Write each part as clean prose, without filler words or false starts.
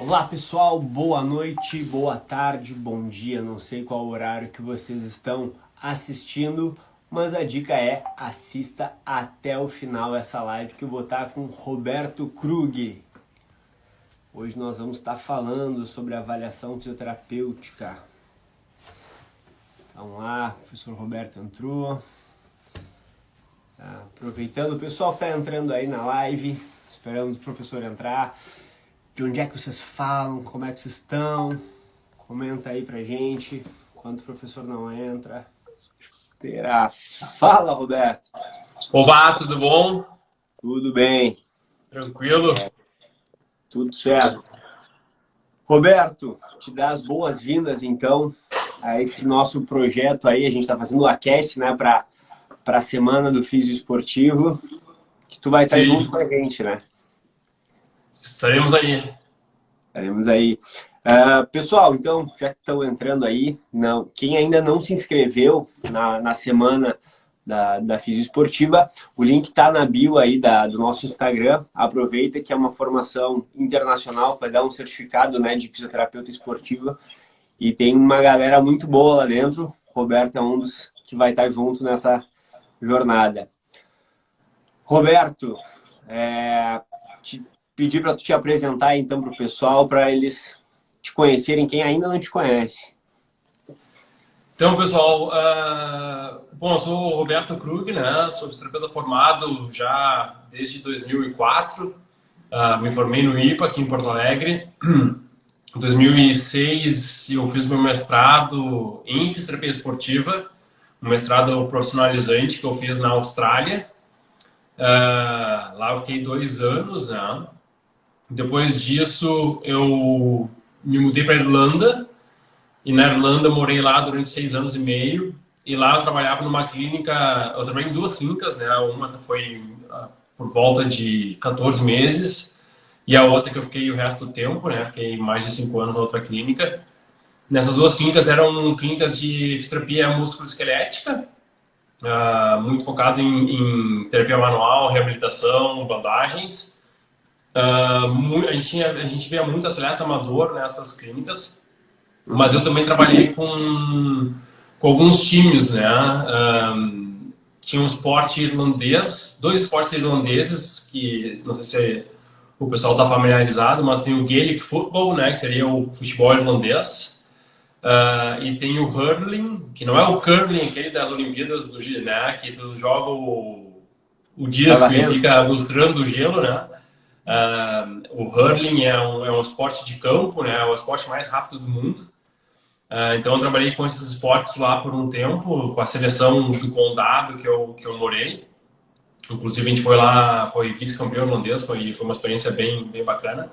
Olá pessoal, boa noite, boa tarde, bom dia, não sei qual horário que vocês estão assistindo, mas a dica é assista até o final essa live que eu vou estar com Roberto Krug. Hoje nós vamos estar falando sobre avaliação fisioterapêutica. Vamos lá, o professor Roberto entrou. Aproveitando o pessoal que está entrando aí na live, esperando o professor entrar. De onde é que vocês falam? Como é que vocês estão? Comenta aí pra gente. Enquanto o professor não entra. Esperar. Fala, Roberto. Olá, tudo bom? Tudo bem. Tranquilo? Tudo certo. Roberto, te dá as boas-vindas, então, a esse nosso projeto aí. A gente está fazendo o aquece, né, para a semana do Físio Esportivo. Que tu vai estar junto com a gente, né? Estaremos aí. Estaremos aí. Pessoal, então, já que estão entrando aí, quem ainda não se inscreveu na semana da Físio Esportiva, o link está na bio aí do nosso Instagram. Aproveita que é uma formação internacional para dar um certificado, né, de fisioterapeuta esportiva. E tem uma galera muito boa lá dentro. O Roberto é um dos que vai estar junto nessa jornada. Roberto, pedir para tu te apresentar então para o pessoal, para eles te conhecerem, quem ainda não te conhece. Então, pessoal, bom, eu sou o Roberto Krug, né? Sou fisioterapeuta formado já desde 2004. Me formei no IPA aqui em Porto Alegre. Em 2006 eu fiz meu mestrado em fisioterapia esportiva, um mestrado profissionalizante que eu fiz na Austrália. Lá eu fiquei 2 anos, né? Depois disso, eu me mudei para a Irlanda, e na Irlanda eu morei lá durante 6 anos e meio, e lá eu trabalhava numa clínica, eu trabalhei em 2 clínicas, né? Uma foi por volta de 14 meses, e a outra que eu fiquei o resto do tempo, né? Fiquei mais de 5 anos na outra clínica. Nessas 2 clínicas eram clínicas de fisioterapia musculoesquelética, muito focado em terapia manual, reabilitação, bandagens. A gente via muito atleta amador nessas clínicas, mas eu também trabalhei com alguns times, né? Tinha um esporte irlandês, 2 esportes irlandeses, que não sei se o pessoal está familiarizado, mas tem o Gaelic Football, né? Que seria o futebol irlandês, e tem o hurling, que não é o curling, aquele das Olimpíadas do gelo, né? Que tu joga o disco e fica lustrando o gelo, né? O hurling é um esporte de campo, né? É o esporte mais rápido do mundo. Então eu trabalhei com esses esportes lá por um tempo, com a seleção do condado que eu morei. Inclusive a gente foi lá, foi vice-campeão irlandês, foi uma experiência bem bacana.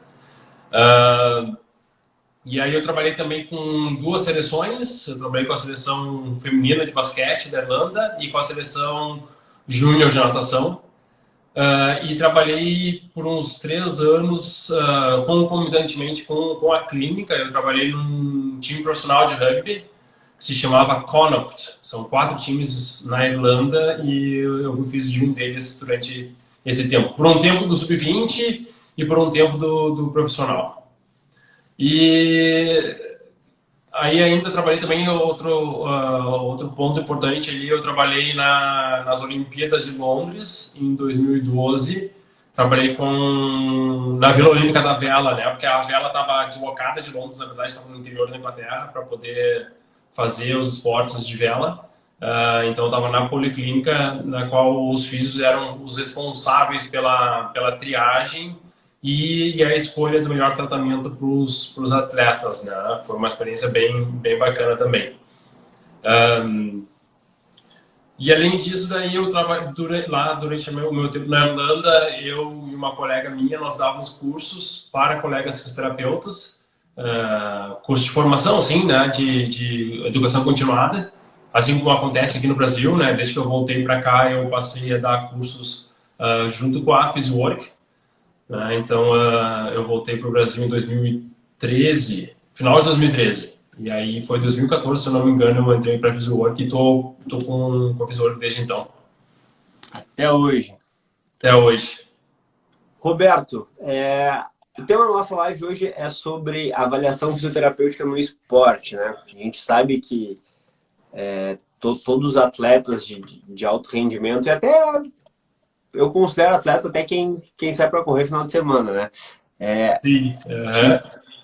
E aí eu trabalhei também com 2 seleções. Eu trabalhei com a seleção feminina de basquete da Irlanda e com a seleção júnior de natação. E trabalhei por uns 3 anos concomitantemente com a clínica. Eu trabalhei num time profissional de rugby que se chamava Connacht. São 4 times na Irlanda e eu fiz de um deles durante esse tempo. Por um tempo do sub-20 e por um tempo do profissional. E aí ainda trabalhei também outro ponto importante ali. Eu trabalhei nas Olimpíadas de Londres em 2012. Trabalhei na Vila Olímpica da Vela, né? Porque a Vela estava deslocada de Londres, na verdade estava no interior da Inglaterra para poder fazer os esportes de vela. Então eu estava na policlínica, na qual os físicos eram os responsáveis pela triagem e a escolha do melhor tratamento para os atletas, né? Foi uma experiência bem bacana também. E além disso, daí eu trabalhei lá durante o meu tempo na Irlanda. Eu e uma colega minha, nós dávamos cursos para colegas fisioterapeutas, curso de formação, assim, né, de educação continuada, assim como acontece aqui no Brasil, né? Desde que eu voltei para cá, eu passei a dar cursos junto com a Physiwork. Então, eu voltei para o Brasil em 2013, final de 2013. E aí foi 2014, se eu não me engano, eu entrei para a Physiwork e tô com a Physiwork desde então. Até hoje. Até hoje. Roberto, o tema da nossa live hoje é sobre avaliação fisioterapêutica no esporte, né? A gente sabe que todos os atletas de alto rendimento, e até eu considero atleta até quem sai para correr final de semana, né? Sim.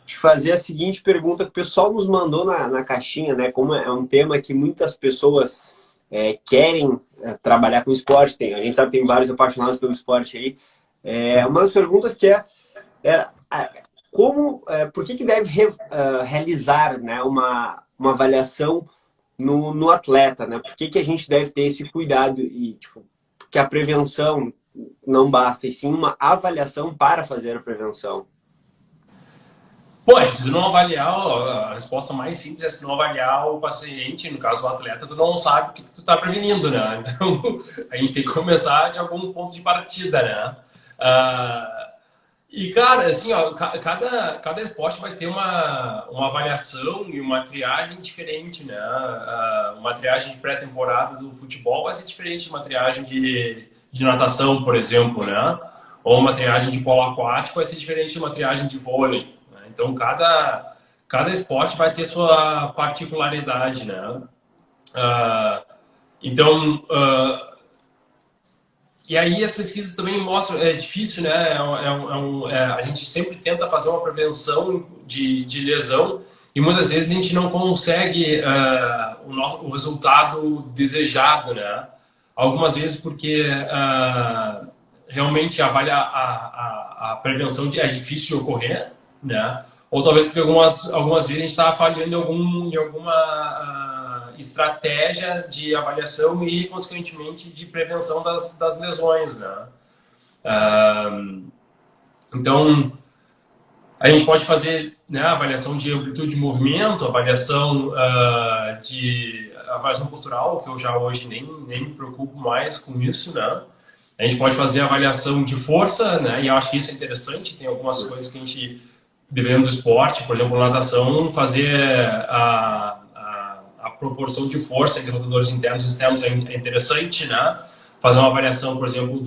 Te fazer a seguinte pergunta que o pessoal nos mandou na caixinha, né? Como é um tema que muitas pessoas querem trabalhar com esporte, a gente sabe que tem vários apaixonados pelo esporte aí. Uma das perguntas que por que deve realizar, né, uma avaliação no atleta, né? Por que a gente deve ter esse cuidado e, tipo, que a prevenção não basta, e sim uma avaliação para fazer a prevenção? Pô, se tu não avaliar, a resposta mais simples é se não avaliar o paciente, no caso o atleta, tu não sabe o que tu tá prevenindo, né? Então, a gente tem que começar de algum ponto de partida, né? E, cara, assim, ó, cada esporte vai ter uma avaliação e uma triagem diferente, né? Uma triagem de pré-temporada do futebol vai ser diferente de uma triagem de natação, por exemplo, né? Ou uma triagem de polo aquático vai ser diferente de uma triagem de vôlei, né? Então, cada esporte vai ter sua particularidade, né? Então, e aí as pesquisas também mostram, é difícil, né? A gente sempre tenta fazer uma prevenção de lesão e muitas vezes a gente não consegue o resultado desejado, né? Algumas vezes porque realmente a prevenção é difícil de ocorrer, né? Ou talvez porque algumas vezes a gente está falhando em alguma estratégia de avaliação e, consequentemente, de prevenção das lesões, né? Então, a gente pode fazer, né, avaliação de amplitude de movimento, avaliação avaliação postural, que eu já hoje nem me preocupo mais com isso, né? A gente pode fazer avaliação de força, né? E eu acho que isso é interessante. Tem algumas coisas que a gente, dependendo do esporte, por exemplo, natação, fazer a proporção de força entre rotadores internos e externos é interessante, né? Fazer uma avaliação, por exemplo,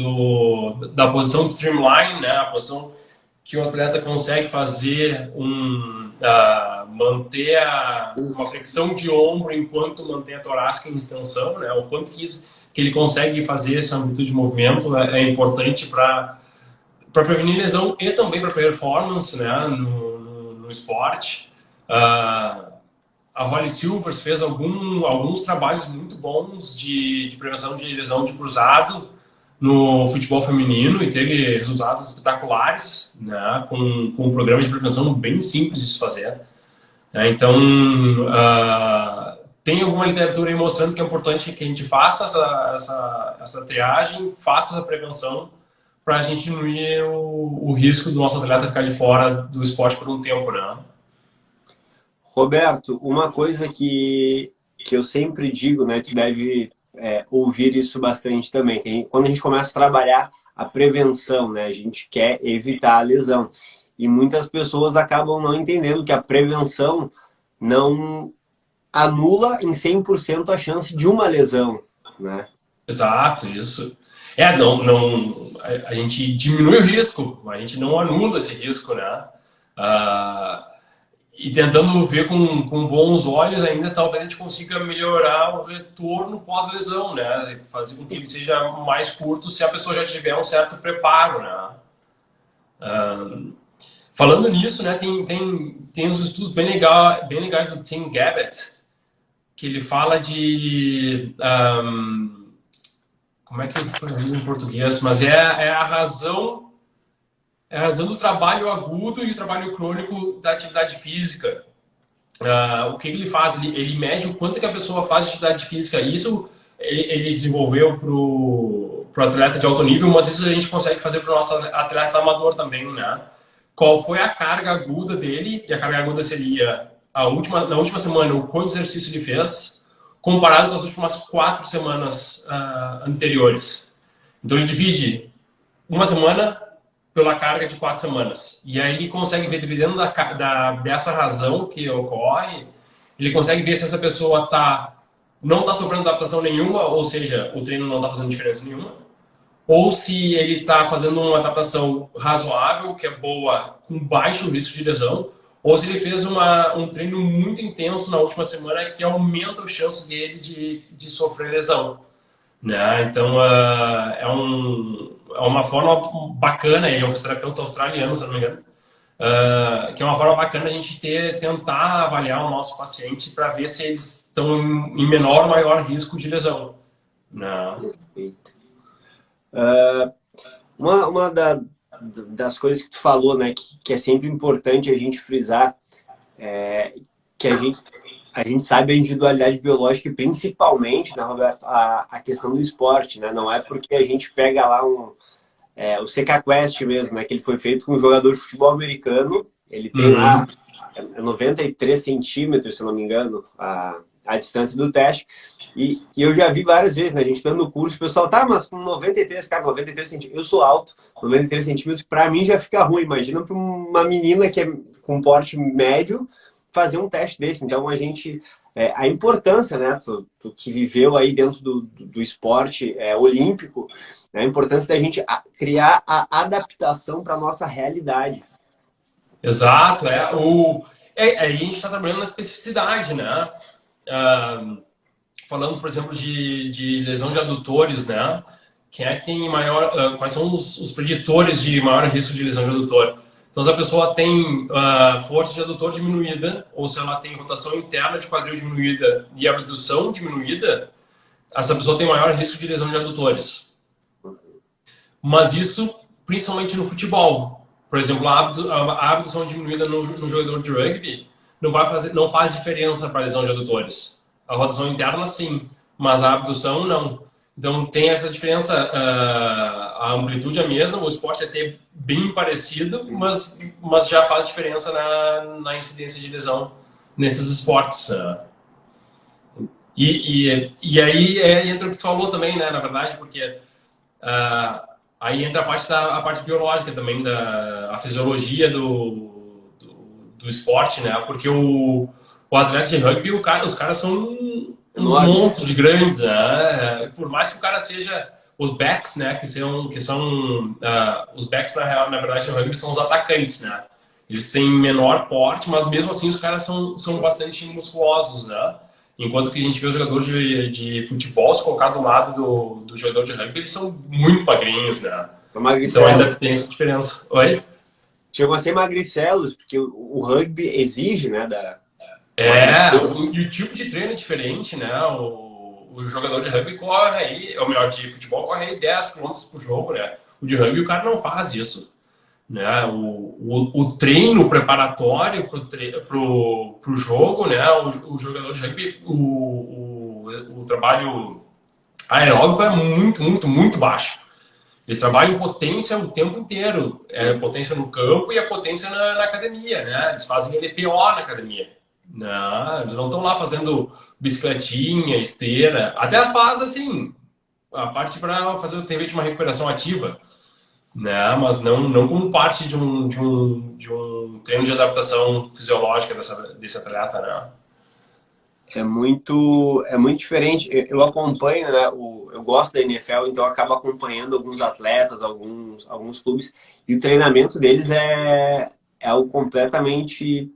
da posição de streamline, né? A posição que o atleta consegue fazer manter uma flexão de ombro enquanto mantém a torácica em extensão, né? O quanto que ele consegue fazer essa amplitude de movimento é importante para prevenir lesão e também para performance, né? No esporte. A Holly Silvers fez alguns trabalhos muito bons de prevenção de lesão de cruzado no futebol feminino e teve resultados espetaculares, né, com um programa de prevenção bem simples de se fazer. Então, tem alguma literatura aí mostrando que é importante que a gente faça essa triagem, faça essa prevenção para a gente diminuir o risco do nosso atleta ficar de fora do esporte por um tempo, né? Roberto, uma coisa que eu sempre digo, né, tu deve ouvir isso bastante também, que quando a gente começa a trabalhar a prevenção, né, a gente quer evitar a lesão. E muitas pessoas acabam não entendendo que a prevenção não anula em 100% a chance de uma lesão, né? Exato, isso. A gente diminui o risco, a gente não anula esse risco, né? E tentando ver com bons olhos ainda, talvez a gente consiga melhorar o retorno pós-lesão, né? Fazer com que ele seja mais curto se a pessoa já tiver um certo preparo, né? Falando nisso, né, tem uns estudos bem legais do Tim Gabbett, que ele fala de... como é que foi em português? Mas é a razão do trabalho agudo e o trabalho crônico da atividade física. O que ele faz? Ele mede o quanto que a pessoa faz de atividade física. Isso ele desenvolveu para o atleta de alto nível, mas isso a gente consegue fazer para o nosso atleta amador também, né? Qual foi a carga aguda dele? E a carga aguda seria na última semana o quanto exercício ele fez, comparado com as últimas 4 semanas anteriores. Então ele divide uma semana pela carga de 4 semanas. E aí ele consegue ver, dependendo dessa razão que ocorre, ele consegue ver se essa pessoa não está sofrendo adaptação nenhuma, ou seja, o treino não está fazendo diferença nenhuma, ou se ele está fazendo uma adaptação razoável, que é boa, com baixo risco de lesão, ou se ele fez um treino muito intenso na última semana que aumenta a chance dele de sofrer lesão. Né? Então, é uma forma bacana, ele é um fisioterapeuta australiano, se não me engano, que é uma forma bacana a gente tentar avaliar o nosso paciente para ver se eles estão em menor ou maior risco de lesão. Né? Perfeito. Uma das coisas que tu falou, né, que é sempre importante a gente frisar, que a gente sabe a individualidade biológica e principalmente, né, Roberto, a questão do esporte, né? Não é porque a gente pega lá o CK Quest mesmo, né, que ele foi feito com um jogador de futebol americano, ele tem lá 93 centímetros, se não me engano, a distância do teste. E eu já vi várias vezes, né? A gente dando no curso, o pessoal, tá, mas com 93, cara, 93 centímetros, eu sou alto, 93 centímetros, pra mim já fica ruim. Imagina pra uma menina que é com porte médio fazer um teste desse. Então, a importância, né? Tu que viveu aí dentro do esporte olímpico, né, a importância da gente criar a adaptação para nossa realidade. Exato, aí a gente está trabalhando na especificidade, né? Falando, por exemplo, de lesão de adutores, né? Quem é que tem maior, quais são os preditores de maior risco de lesão de adutor? Então, se a pessoa tem força de adutor diminuída, ou se ela tem rotação interna de quadril diminuída e abdução diminuída, essa pessoa tem maior risco de lesão de adutores. Mas isso, principalmente no futebol. Por exemplo, a abdução diminuída no jogador de rugby não faz diferença para a lesão de adutores. A rotação interna, sim, mas a abdução, não. Então, tem essa diferença, a amplitude é a mesma, o esporte é até bem parecido, mas já faz diferença na incidência de lesão nesses esportes. E aí entra o que tu falou também, né, na verdade, porque aí entra a parte biológica também, a fisiologia do esporte, né, porque o atleta de rugby, os caras são uns monstros de grandes, né? Por mais que o cara seja os backs, né? Que são os backs na verdade no rugby são os atacantes, né? Eles têm menor porte, mas mesmo assim os caras são bastante musculosos, né? Enquanto que a gente vê os jogadores de futebol se colocar do lado do jogador de rugby, eles são muito magrinhos, né? Então ainda tem essa diferença. Oi? Chegam a ser magricelos, porque o rugby exige, né, o tipo de treino é diferente, né? O jogador de rugby corre aí, ou melhor, de futebol corre aí 10 km por jogo, né? O de rugby o cara não faz isso, né? O treino preparatório pro jogo, né? O jogador de rugby, o trabalho aeróbico é muito, muito, muito baixo. Eles trabalham potência o tempo inteiro, potência no campo e a potência na academia, né? Eles fazem LPO na academia. Não, eles não estão lá fazendo bicicletinha, esteira. Até faz assim, a parte para fazer o TV de uma recuperação ativa, né? Mas não como parte de um treino de adaptação fisiológica desse atleta, né? É muito diferente. Eu acompanho, né? Eu gosto da NFL, então eu acabo acompanhando alguns atletas, alguns clubes, e o treinamento deles é algo completamente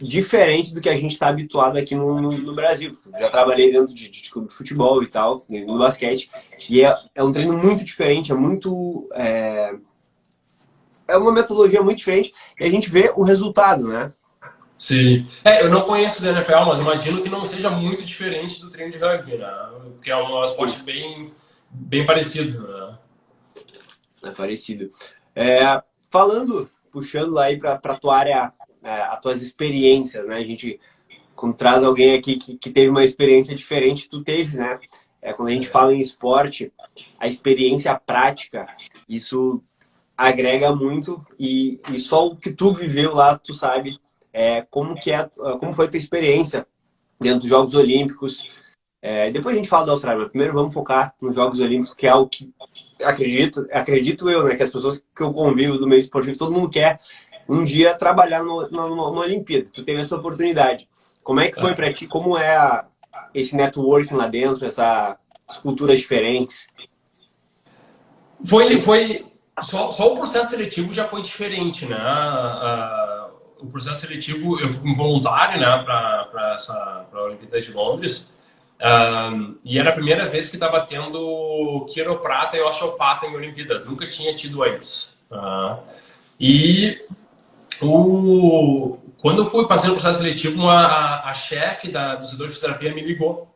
diferente do que a gente está habituado aqui no Brasil. Já trabalhei dentro de clube de futebol e tal, no basquete, e é um treino muito diferente, é uma metodologia muito diferente, e a gente vê o resultado, né? Sim. Eu não conheço da NFL, mas imagino que não seja muito diferente do treino de rugby, né? Porque é um esporte bem parecido, né? É parecido. Puxando lá aí para a tua área, as tuas experiências, né? A gente, quando traz alguém aqui que teve uma experiência diferente, tu teve, né? Quando a gente fala em esporte, a experiência prática, isso agrega muito e só o que tu viveu lá, tu sabe como foi a tua experiência dentro dos Jogos Olímpicos. Depois a gente fala da Austrália, mas primeiro vamos focar nos Jogos Olímpicos, que é algo que acredito eu, né, que as pessoas que eu convivo do meio esportivo, todo mundo quer um dia trabalhar numa Olimpíada. Tu teve essa oportunidade. Como é que foi para ti? Como esse networking lá dentro, essas culturas diferentes? Foi só o processo seletivo já foi diferente, né? O processo seletivo, eu fui como voluntário, né, para a Olimpíada de Londres. E era a primeira vez que estava tendo quiroprata e osteopata em Olimpíadas. Nunca tinha tido antes. E quando eu fui fazer o processo seletivo, a chefe do setor de fisioterapia me ligou.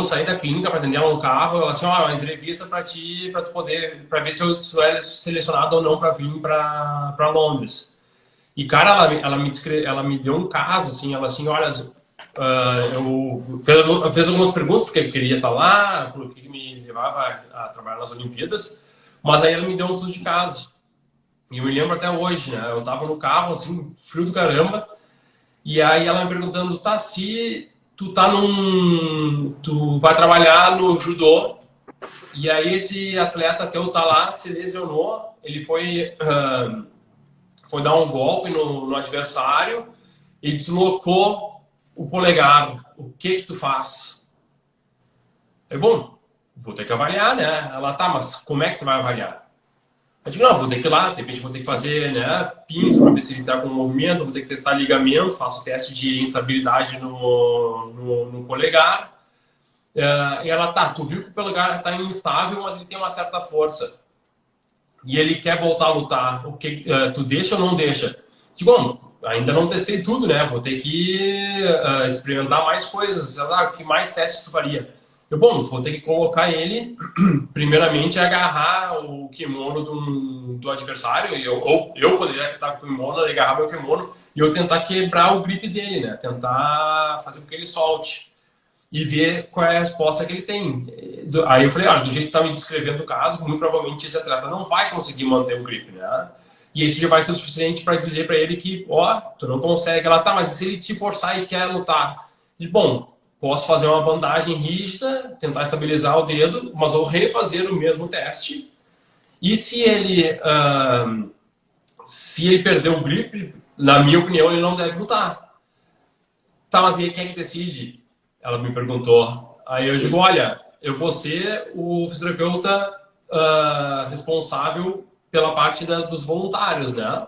Saí da clínica para atender ela no carro. Ela disse: uma entrevista para ti, para tu poder, para ver se eu sou selecionado ou não para vir para Londres. E cara, ela me deu um caso assim, ela assim, olha, eu fez algumas perguntas porque eu queria estar lá, por que me levava a trabalhar nas Olimpíadas, mas aí ela me deu um estudo de caso. E eu me lembro até hoje, né? Eu tava no carro assim, frio do caramba, e aí ela me perguntando: tá, se tu vai trabalhar no judô, e aí esse atleta teu tá lá, se lesionou, ele foi dar um golpe no adversário e deslocou o polegar. O que tu faz? É bom, vou ter que avaliar, né? Ela: tá, mas como é que tu vai avaliar? Eu digo: não, vou ter que ir lá, de repente vou ter que fazer, né, pinça para ver se ele está com o movimento, vou ter que testar ligamento, faço teste de instabilidade no polegar. E ela: tá, tu viu que o polegar está instável, mas ele tem uma certa força. E ele quer voltar a lutar. Tu deixa ou não deixa? Digo: bom, ainda não testei tudo, né? Vou ter que experimentar mais coisas. Sei lá, que mais testes tu faria? Bom, vou ter que colocar ele, primeiramente, agarrar o kimono do adversário. Ou eu poderia estar com o kimono, ele agarrar meu kimono e eu tentar quebrar o grip dele, né? Tentar fazer com que ele solte e ver qual é a resposta que ele tem. Aí eu falei: do jeito que tá me descrevendo o caso, muito provavelmente esse atleta não vai conseguir manter o grip, né? E isso já vai ser o suficiente para dizer para ele que, tu não consegue. Ela: tá, mas se ele te forçar e quer lutar? Bom, posso fazer uma bandagem rígida, tentar estabilizar o dedo, mas vou refazer o mesmo teste. E se ele perder o grip, na minha opinião, ele não deve lutar. Tá, mas e aí quem é que decide? Ela me perguntou. Aí eu digo: olha, eu vou ser o fisioterapeuta responsável pela parte dos voluntários, né?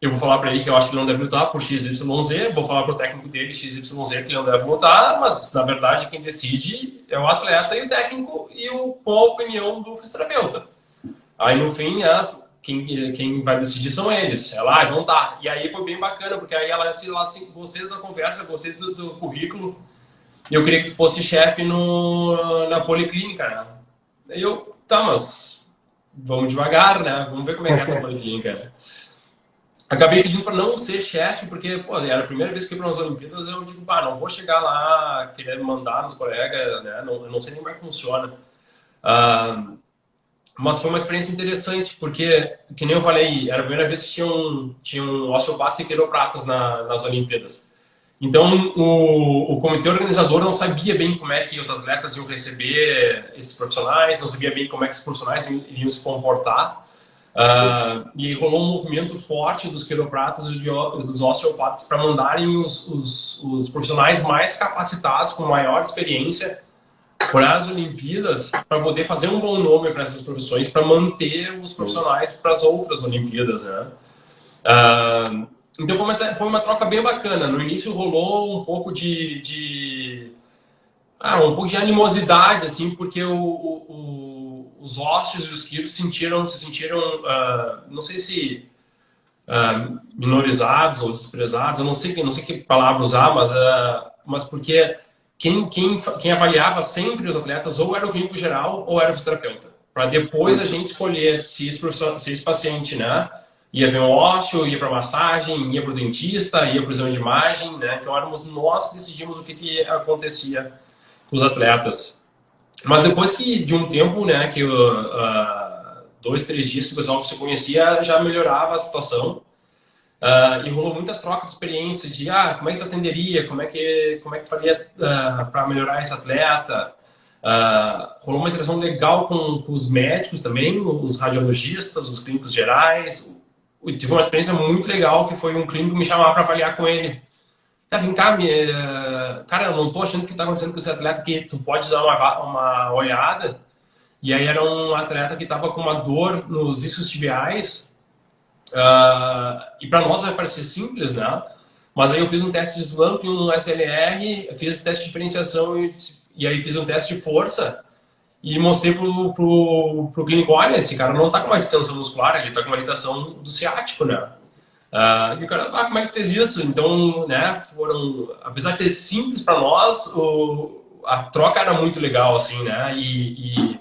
Eu vou falar para ele que eu acho que ele não deve lutar por XYZ, vou falar para o técnico dele XYZ que ele não deve lutar, mas na verdade quem decide é o atleta e o técnico e com a opinião do fisioterapeuta. Aí no fim, quem vai decidir são eles. Ela: então tá. E aí foi bem bacana, porque aí ela disse assim: gostei da conversa, gostei do currículo, e eu queria que tu fosse chefe na policlínica, né? Aí eu: tá, mas vamos devagar, né? Vamos ver como é que é essa policlínica. Acabei pedindo para não ser chefe, porque era a primeira vez que eu ia para as Olimpíadas. Eu digo: não vou chegar lá querendo mandar nos colegas, né? Eu não sei nem como é que funciona. Mas foi uma experiência interessante, porque, que nem eu falei, era a primeira vez que tinham osteopatas e quiropratas nas Olimpíadas. Então, o comitê organizador não sabia bem como é que os atletas iam receber esses profissionais, não sabia bem como é que os profissionais iriam se comportar. E rolou um movimento forte dos quiropratas e dos osteopatas para mandarem os profissionais mais capacitados, com maior experiência, para as Olimpíadas, para poder fazer um bom nome para essas profissões, para manter os profissionais para as outras Olimpíadas, né? Então foi uma troca bem bacana. No início rolou um pouco de animosidade, assim, porque os ósseos e os quilos se sentiram, não sei se minorizados ou desprezados, eu não sei que palavra usar, mas porque quem avaliava sempre os atletas ou era o clínico geral ou era o fisioterapeuta, para depois a gente escolher se esse paciente, né, ia ver um ósseo, ia para massagem, ia para o dentista, ia para o exame de imagem, né? Então éramos nós que decidimos o que acontecia com os atletas. Mas depois de um tempo, né, que 2, 3 dias que o pessoal se conhecia, já melhorava a situação. E rolou muita troca de experiência de como é que tu atenderia, como é que tu faria para melhorar esse atleta. Rolou uma interação legal com os médicos também, os radiologistas, os clínicos gerais. Tive uma experiência muito legal, que foi um clínico me chamar para avaliar com ele. Vem cá, cara, eu não tô achando que tá acontecendo com esse atleta, que tu pode dar uma olhada. E aí era um atleta que estava com uma dor nos isquiotibiais. E para nós vai parecer simples, né? Mas aí eu fiz um teste de slump, um SLR, fiz teste de diferenciação e aí fiz um teste de força e mostrei pro clínico, olha, esse cara não tá com uma extensão muscular, ele tá com uma irritação do ciático, né? E o cara, como é que fez isso? Então, né, apesar de ser simples para nós, a troca era muito legal, assim, né? E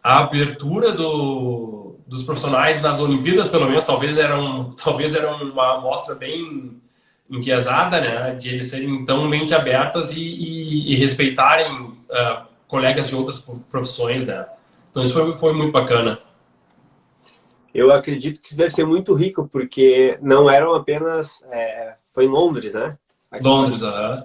a abertura dos profissionais nas Olimpíadas, pelo menos, talvez era uma amostra bem enviesada, né? De eles serem tão mente abertas e respeitarem colegas de outras profissões, né? Então isso foi muito bacana. Eu acredito que isso deve ser muito rico, porque não eram apenas... foi em Londres, né? Londres, aham.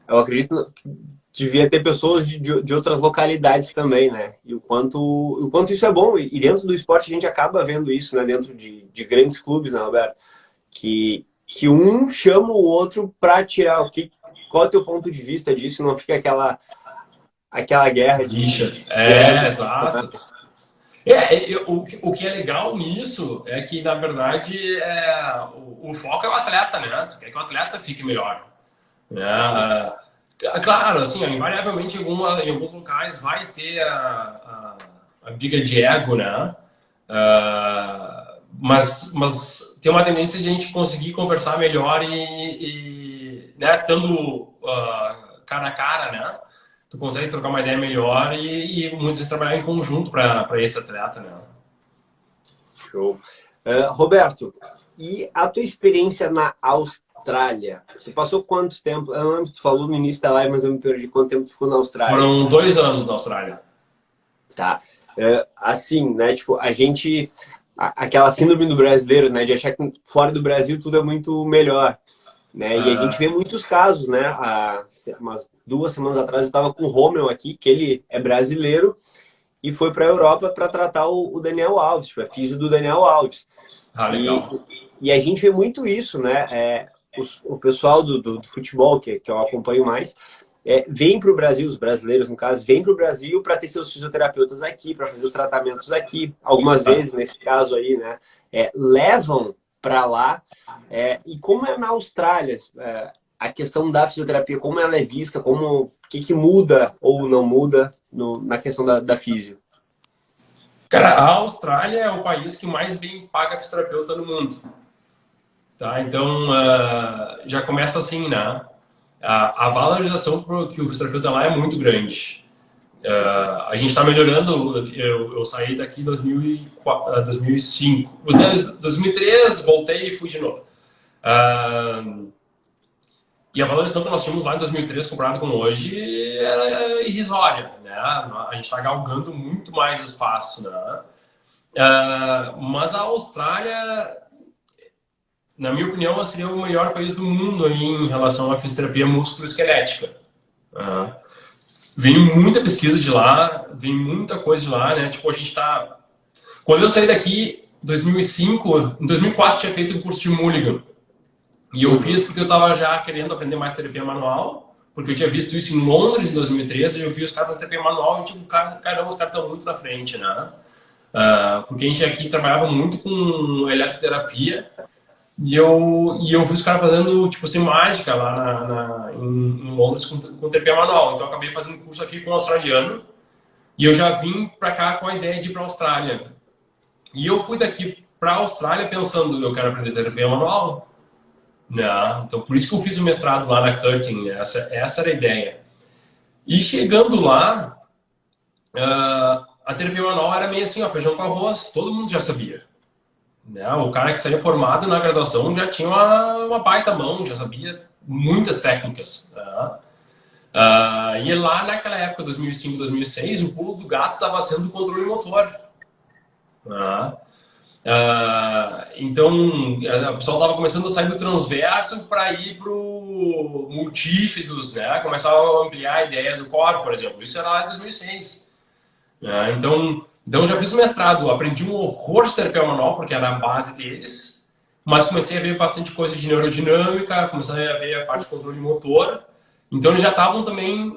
Eu acredito que devia ter pessoas de outras localidades também, né? E o quanto isso é bom. E dentro do esporte a gente acaba vendo isso, né? Dentro de grandes clubes, né, Roberto? Que um chama o outro para tirar qual é o teu ponto de vista disso, não fica aquela guerra de... Exato. O que é legal nisso é que, na verdade, o foco é o atleta, né? Tu quer que o atleta fique melhor. Né? Claro, assim, invariavelmente em alguns locais vai ter a briga de ego, né? Mas tem uma tendência de a gente conseguir conversar melhor né, estando cara a cara, né? Tu consegue trocar uma ideia melhor e muitas vezes trabalhar em conjunto para esse atleta, né? Show. Roberto, e a tua experiência na Austrália? Tu passou quanto tempo? Eu não lembro, tu falou no início da live, mas eu me perdi. Quanto tempo tu ficou na Austrália? Foram 2 anos na Austrália. Tá. Assim, né? Tipo, a gente... Aquela síndrome do brasileiro, né? De achar que fora do Brasil tudo é muito melhor. Né? E a gente vê muitos casos, né? Há umas 2 semanas atrás eu estava com o Romeu aqui, que ele é brasileiro e foi para a Europa para tratar o Daniel Alves, tipo, é filho do Daniel Alves. Legal. E a gente vê muito isso, né? O pessoal do futebol, que eu acompanho mais, vem para o Brasil, os brasileiros, no caso, vêm para o Brasil para ter seus fisioterapeutas aqui, para fazer os tratamentos aqui. Algumas vezes, nesse caso aí, né? Levam para lá. E como é na Austrália, a questão da fisioterapia, como ela é vista, o que muda ou não muda na questão da fisio? Cara, a Austrália é o país que mais bem paga fisioterapeuta no mundo. Tá? Então, já começa assim, né? A valorização que o fisioterapeuta lá é muito grande. A gente está melhorando. Eu saí daqui em 2005. 2003, voltei e fui de novo. E a valorização que nós tínhamos lá em 2003 comparado com hoje era irrisória, né? A gente está galgando muito mais espaço, né? Mas a Austrália, na minha opinião, seria o melhor país do mundo aí em relação à fisioterapia musculoesquelética. Vem muita pesquisa de lá, vem muita coisa de lá, né? Tipo, a gente tá... Quando eu saí daqui, em 2005, em 2004 tinha feito o curso de Mulligan. E eu fiz porque eu estava já querendo aprender mais terapia manual, porque eu tinha visto isso em Londres em 2013, e eu vi os caras fazendo terapia manual e tipo, caramba, os caras estão muito na frente, né? Porque a gente aqui trabalhava muito com eletroterapia, e eu vi os caras fazendo, tipo assim, mágica lá em Londres com terapia manual. Então eu acabei fazendo curso aqui com um australiano, e eu já vim para cá com a ideia de ir para a Austrália. E eu fui daqui para a Austrália pensando, eu quero aprender terapia manual. Não, então por isso que eu fiz o mestrado lá na Curtin, essa era a ideia. E chegando lá, a terapia manual era meio assim, ó, feijão com arroz, todo mundo já sabia. Né? O cara que saía formado na graduação já tinha uma baita mão, já sabia muitas técnicas. Né? E lá naquela época, 2005, 2006, o pulo do gato estava sendo o controle motor. Né? Então, o pessoal estava começando a sair do transverso para ir para o multífidos, né? Começava a ampliar a ideia do core, por exemplo. Isso era lá em 2006. Então, eu já fiz o mestrado, aprendi um horror de terapia manual, porque era a base deles, mas comecei a ver bastante coisa de neurodinâmica, comecei a ver a parte de controle motor. Então, eles já estavam também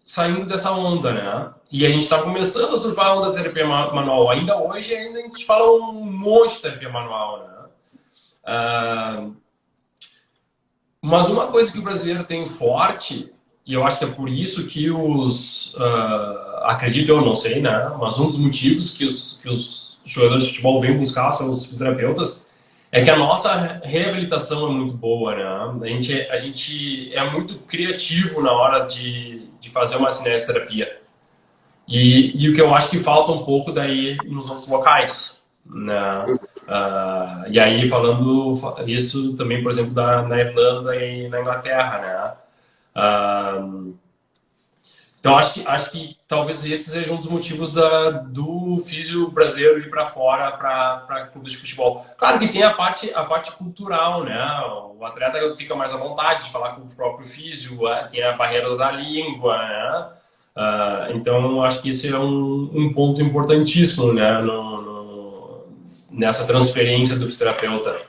saindo dessa onda, né? E a gente está começando a surfar a onda da terapia manual. Ainda hoje, ainda a gente fala um monte de terapia manual, né? Mas uma coisa que o brasileiro tem forte, e eu acho que é por isso que acredito eu, não sei, né? Mas um dos motivos que os jogadores de futebol vêm buscar são os fisioterapeutas, é que a nossa reabilitação é muito boa, né? A gente é muito criativo na hora de fazer uma cinesioterapia. E o que eu acho que falta um pouco daí nos outros locais, né? E aí falando isso também, por exemplo, na Irlanda e na Inglaterra, né? Então acho que talvez esse seja um dos motivos do físio brasileiro ir para fora para clubes de futebol. Claro que tem a parte cultural, né? O atleta fica mais à vontade de falar com o próprio físio, tem a barreira da língua, né? Então acho que esse é um ponto importantíssimo, né? Nessa transferência do fisioterapeuta.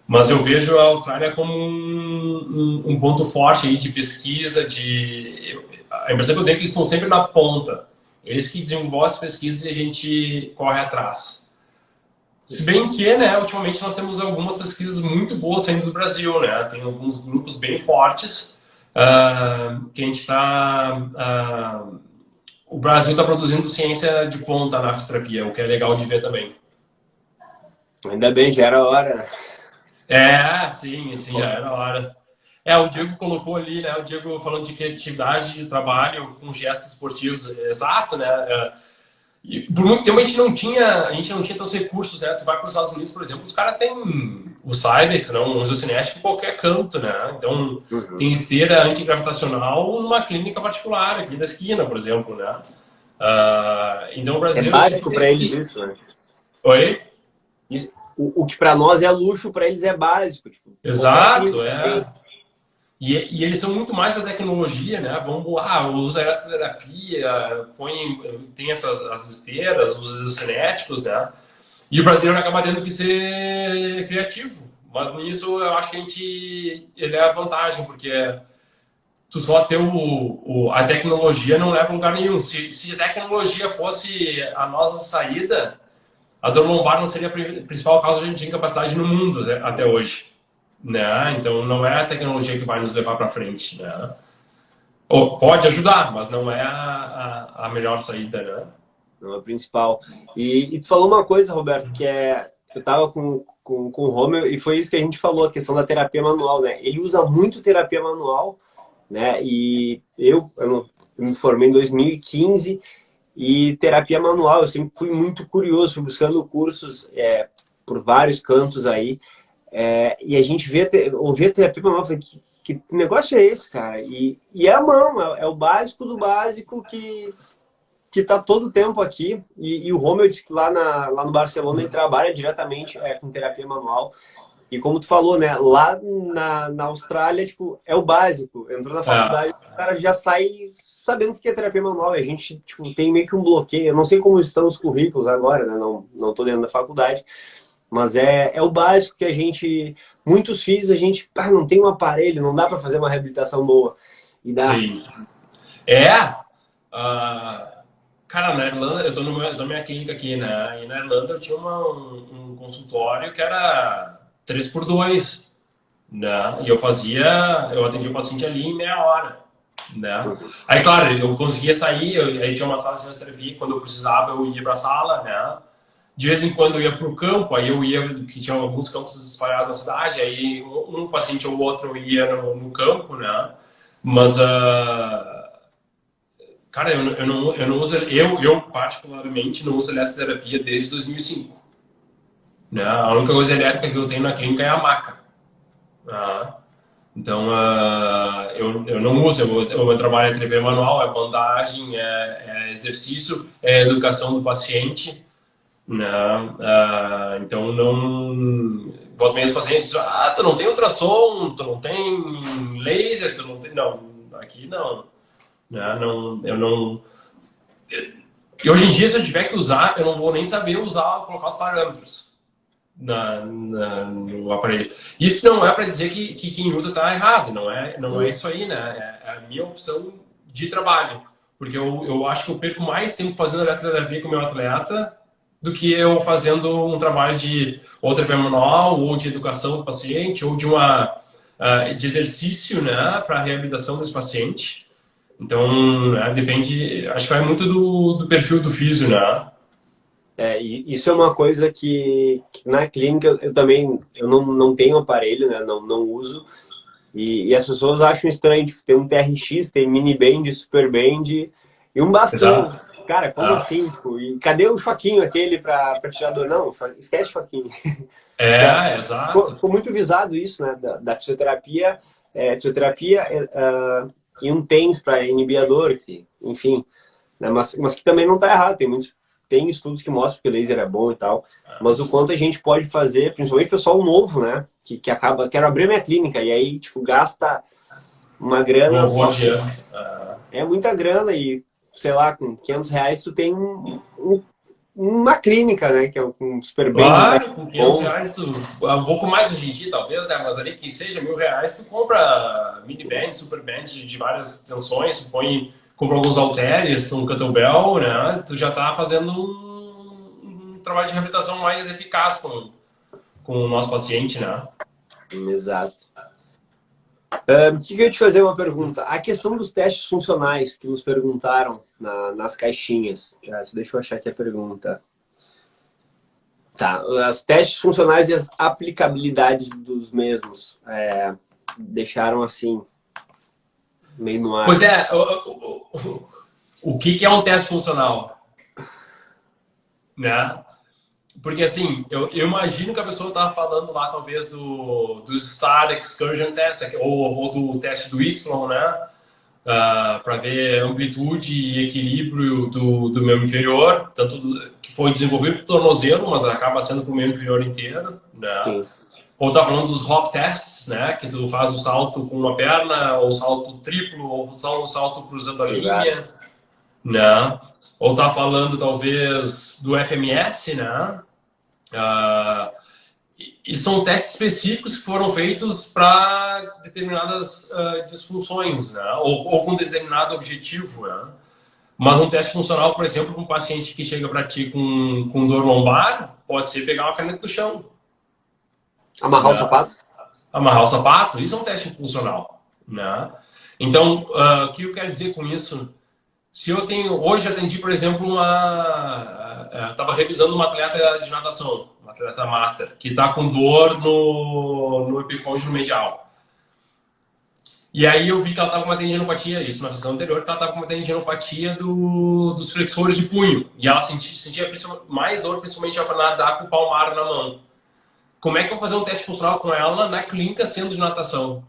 Mas eu vejo a Austrália como um ponto forte aí de pesquisa, a impressão que eu tenho é que eles estão sempre na ponta. Eles que desenvolvem as pesquisas e a gente corre atrás. Se bem que, né, ultimamente nós temos algumas pesquisas muito boas saindo do Brasil, né? Tem alguns grupos bem fortes que a gente está... o Brasil está produzindo ciência de ponta na fisioterapia, o que é legal de ver também. Ainda bem, já era hora, né? Sim, já era hora. O Diego colocou ali, né? O Diego falando de criatividade de trabalho com gestos esportivos, exato, né? E por muito tempo a gente não tinha tantos recursos, né? Tu vai para os Estados Unidos, por exemplo, os caras têm o Cybex, não, o Cinético em qualquer canto, né? Então tem esteira antigravitacional numa clínica particular aqui da esquina, por exemplo, né? Então o brasileiro é básico para eles isso, né? Oi? O que para nós é luxo, para eles é básico. Tipo, exato, E eles são muito mais da tecnologia, né? Vamos usa eletroterapia, tem as esteiras, os cinéticos, né? E o brasileiro acaba tendo que ser criativo. Mas nisso eu acho que a gente eleva a vantagem, porque tu só ter a tecnologia não leva a lugar nenhum. Se a tecnologia fosse a nossa saída, a dor lombar não seria a principal causa de incapacidade no mundo, né, até hoje. Né? Então não é a tecnologia que vai nos levar para frente, né? Pode ajudar, mas não é a melhor saída, né? Não é a principal. E tu falou uma coisa, Roberto, que eu tava com o Romeu e foi isso que a gente falou, a questão da terapia manual, né? Ele usa muito terapia manual, né? E eu me formei em 2015 e terapia manual, eu sempre fui muito curioso, fui buscando cursos por vários cantos aí. E a gente ouvia a terapia manual, falei, que negócio é esse, cara? E é a mão, é o básico do básico que tá todo o tempo aqui. E o Romeu disse que lá no Barcelona ele trabalha diretamente com terapia manual. E como tu falou, né? Lá na Austrália, tipo, é o básico. Entrou na faculdade, o cara já sai sabendo o que é terapia manual. E a gente, tipo, tem meio que um bloqueio. Eu não sei como estão os currículos agora, né? Não tô dentro da faculdade. Mas é o básico que a gente... Muitos filhos, a gente não tem um aparelho, não dá para fazer uma reabilitação boa. E dá. Sim. Cara, na Irlanda, eu tô na minha clínica aqui, né? E na Irlanda eu tinha um consultório que era 3x2, né? E eu atendia o paciente ali em meia hora, né? Aí, claro, eu conseguia sair, aí tinha uma sala de fisioterapia, quando eu precisava eu ia pra sala, né? De vez em quando eu ia pro campo, aí eu ia, que tinha alguns campos espalhados na cidade, aí um paciente ou outro eu ia no campo, né? Mas, cara, eu não uso, eu particularmente não uso eletroterapia desde 2005. Né? A única coisa elétrica que eu tenho na clínica é a maca. Então, eu não uso, o meu trabalho é terapia manual, é bandagem, é exercício, é educação do paciente. Né? Então, não... Volto mesmo os pacientes, tu não tem ultrassom, tu não tem laser, tu não tem... Não, aqui não. Né? Eu não... E hoje em dia, se eu tiver que usar, eu não vou nem saber colocar os parâmetros no aparelho. Isso não é para dizer que quem usa está errado, não é isso aí, né? É a minha opção de trabalho. Porque eu acho que eu perco mais tempo fazendo eletroterapia com o meu atleta do que eu fazendo um trabalho de ou terapia manual, ou de educação do paciente, ou de exercício, né, para a reabilitação desse paciente. Então, depende, acho que vai muito do perfil do físio, né? E isso é uma coisa que na clínica eu também não tenho aparelho, né? Não uso. E as pessoas acham estranho, tipo, tem um TRX, tem mini band, super band e um bastão. Exato. Cara, como assim? Tipo, e cadê o choquinho aquele pra tirar dor? Não, esquece o choquinho. Exato. Ficou muito visado isso, né? Da fisioterapia, e um TENS para inibir a dor, que, enfim, né? Mas que também não está errado. Tem estudos que mostram que o laser é bom e tal, mas o quanto a gente pode fazer, principalmente o pessoal novo, né? Que acaba, quero abrir minha clínica, e aí, tipo, gasta uma grana só. É muita grana e, sei lá, com R$ 500 tu tem uma clínica, né? Que é um super bem. Claro, com R$ 500, um pouco mais hoje em dia, talvez, né? Mas ali que seja R$ 1.000, tu compra mini band, super band de várias tensões, compra alguns halteres, um kettlebell, né? Tu já tá fazendo um trabalho de reabilitação mais eficaz com o nosso paciente, né? Exato. Que eu ia te fazer uma pergunta. A questão dos testes funcionais que nos perguntaram nas caixinhas. Deixa eu achar aqui a pergunta. Tá, os testes funcionais e as aplicabilidades dos mesmos. Deixaram assim, meio no ar. Pois é, o que é um teste funcional? Né? Porque assim, eu imagino que a pessoa estava falando lá, talvez, do Star Excursion Test, ou do teste do Y, né? Para ver amplitude e equilíbrio do membro inferior, que foi desenvolvido para o tornozelo, mas acaba sendo para o membro inferior inteiro, né? Sim. Ou tá falando dos hop tests, né? Que tu faz o salto com uma perna, ou salto triplo, ou só um salto cruzando a linha, né? Ou tá falando talvez do FMS, né? E são testes específicos que foram feitos para determinadas disfunções, né? Ou com determinado objetivo, né? Mas um teste funcional, por exemplo, para um paciente que chega para ti com dor lombar, pode ser pegar uma caneta do chão. Amarrar o sapato? Amarrar o sapato, isso é um teste funcional, né? Então, o que eu quero dizer com isso? Se eu hoje atendi, por exemplo, estava revisando uma atleta de natação, uma atleta master, que está com dor no epicôndilo medial. E aí eu vi que ela estava com uma tendinopatia, isso na sessão anterior, que ela estava com uma tendinopatia dos flexores de punho. E ela sentia mais dor, principalmente ao nadar com o palmar na mão. Como é que eu vou fazer um teste funcional com ela na clínica sendo de natação?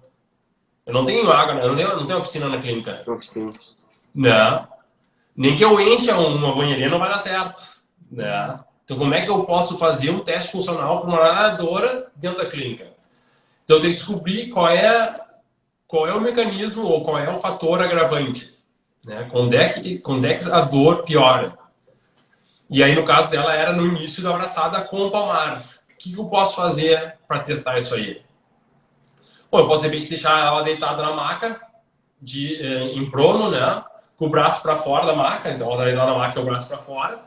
Eu não tenho água, eu não tenho uma piscina na clínica. Não, sim. Não. Nem que eu encha uma banheirinha não vai dar certo. Né? Então, como é que eu posso fazer um teste funcional para uma nadadora dentro da clínica? Então, eu tenho que descobrir qual é o mecanismo ou qual é o fator agravante. Né? Quando é que a dor piora? E aí, no caso dela, era no início da abraçada com o palmar. O que eu posso fazer para testar isso aí? Bom, eu posso, de repente, deixar ela deitada na maca, em prono, né? Com o braço para fora da maca, então ela deitada na maca e o braço para fora.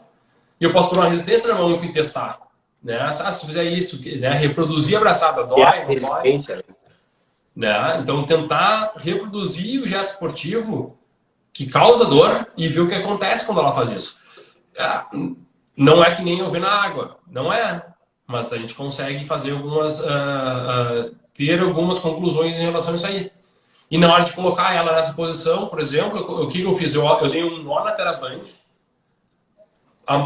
E eu posso pôr uma resistência na mão e testar. Né? Se tu fizer isso, né? Reproduzir a abraçada, dói, não dói. Né? Então, tentar reproduzir o gesto esportivo que causa dor e ver o que acontece quando ela faz isso. Não é que nem eu ver na água, não é. Mas a gente consegue fazer ter algumas conclusões em relação a isso aí. E na hora de colocar ela nessa posição, por exemplo, o que eu fiz? Eu dei um nó na TheraBand,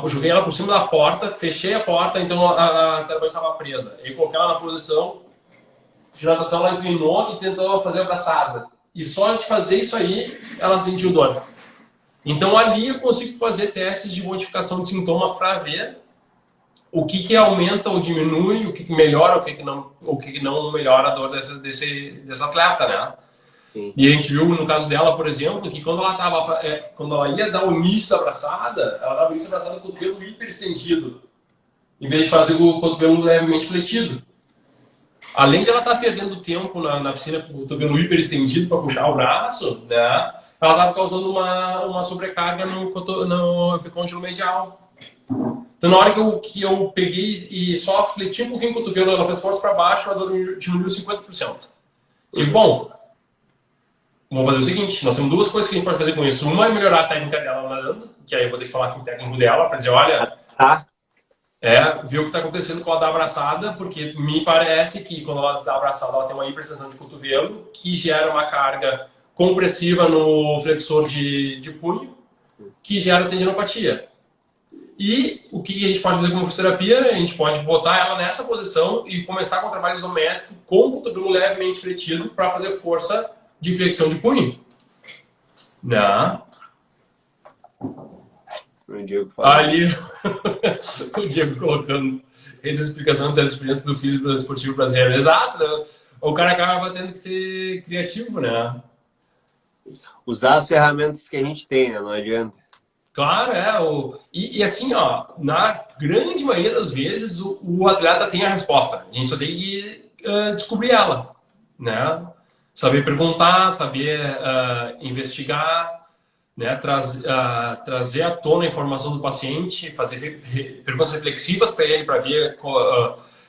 joguei ela por cima da porta, fechei a porta, então a TheraBand estava presa. Eu coloquei ela na posição de natação, ela inclinou e tentou fazer a abraçada. E só de fazer isso aí, ela sentiu dor. Então ali eu consigo fazer testes de modificação de sintomas para ver o que aumenta ou diminui, o que melhora, o que não melhora a dor desse atleta, né? Sim. E a gente viu no caso dela, por exemplo, que quando ela ia dar o início da abraçada, ela dava o início da abraçada com o cotovelo hiperestendido, em vez de fazer o cotovelo levemente fletido. Além de ela estar perdendo tempo na piscina com o cotovelo hiperestendido para puxar o braço, né? ela estava causando uma sobrecarga no epicôndilo medial. Então, na hora que eu peguei e só fleti um pouquinho o cotovelo, ela fez força para baixo, a dor diminuiu 50%. Digo, bom, vamos fazer o seguinte, nós temos duas coisas que a gente pode fazer com isso. Uma é melhorar a técnica dela nadando, que aí eu vou ter que falar com o técnico dela para dizer, olha, ver o que está acontecendo com ela da abraçada, porque me parece que quando ela dá abraçada, ela tem uma hiperextensão de cotovelo, que gera uma carga compressiva no flexor de punho, que gera tendinopatia. E o que a gente pode fazer como fisioterapia? A gente pode botar ela nessa posição e começar com o trabalho isométrico com o cotovelo levemente fletido para fazer força de flexão de punho. Não. O Diego fala. Ali, o Diego colocando essa explicação da experiência do físico esportivo brasileiro. Exato, né? O cara acaba tendo que ser criativo, né? Usar as ferramentas que a gente tem, né? Não adianta. Claro, e assim, ó, na grande maioria das vezes o atleta tem a resposta. A gente só tem que descobrir ela, né? Saber perguntar, saber investigar, né? Trazer à tona a informação do paciente, fazer perguntas reflexivas para ele, para ver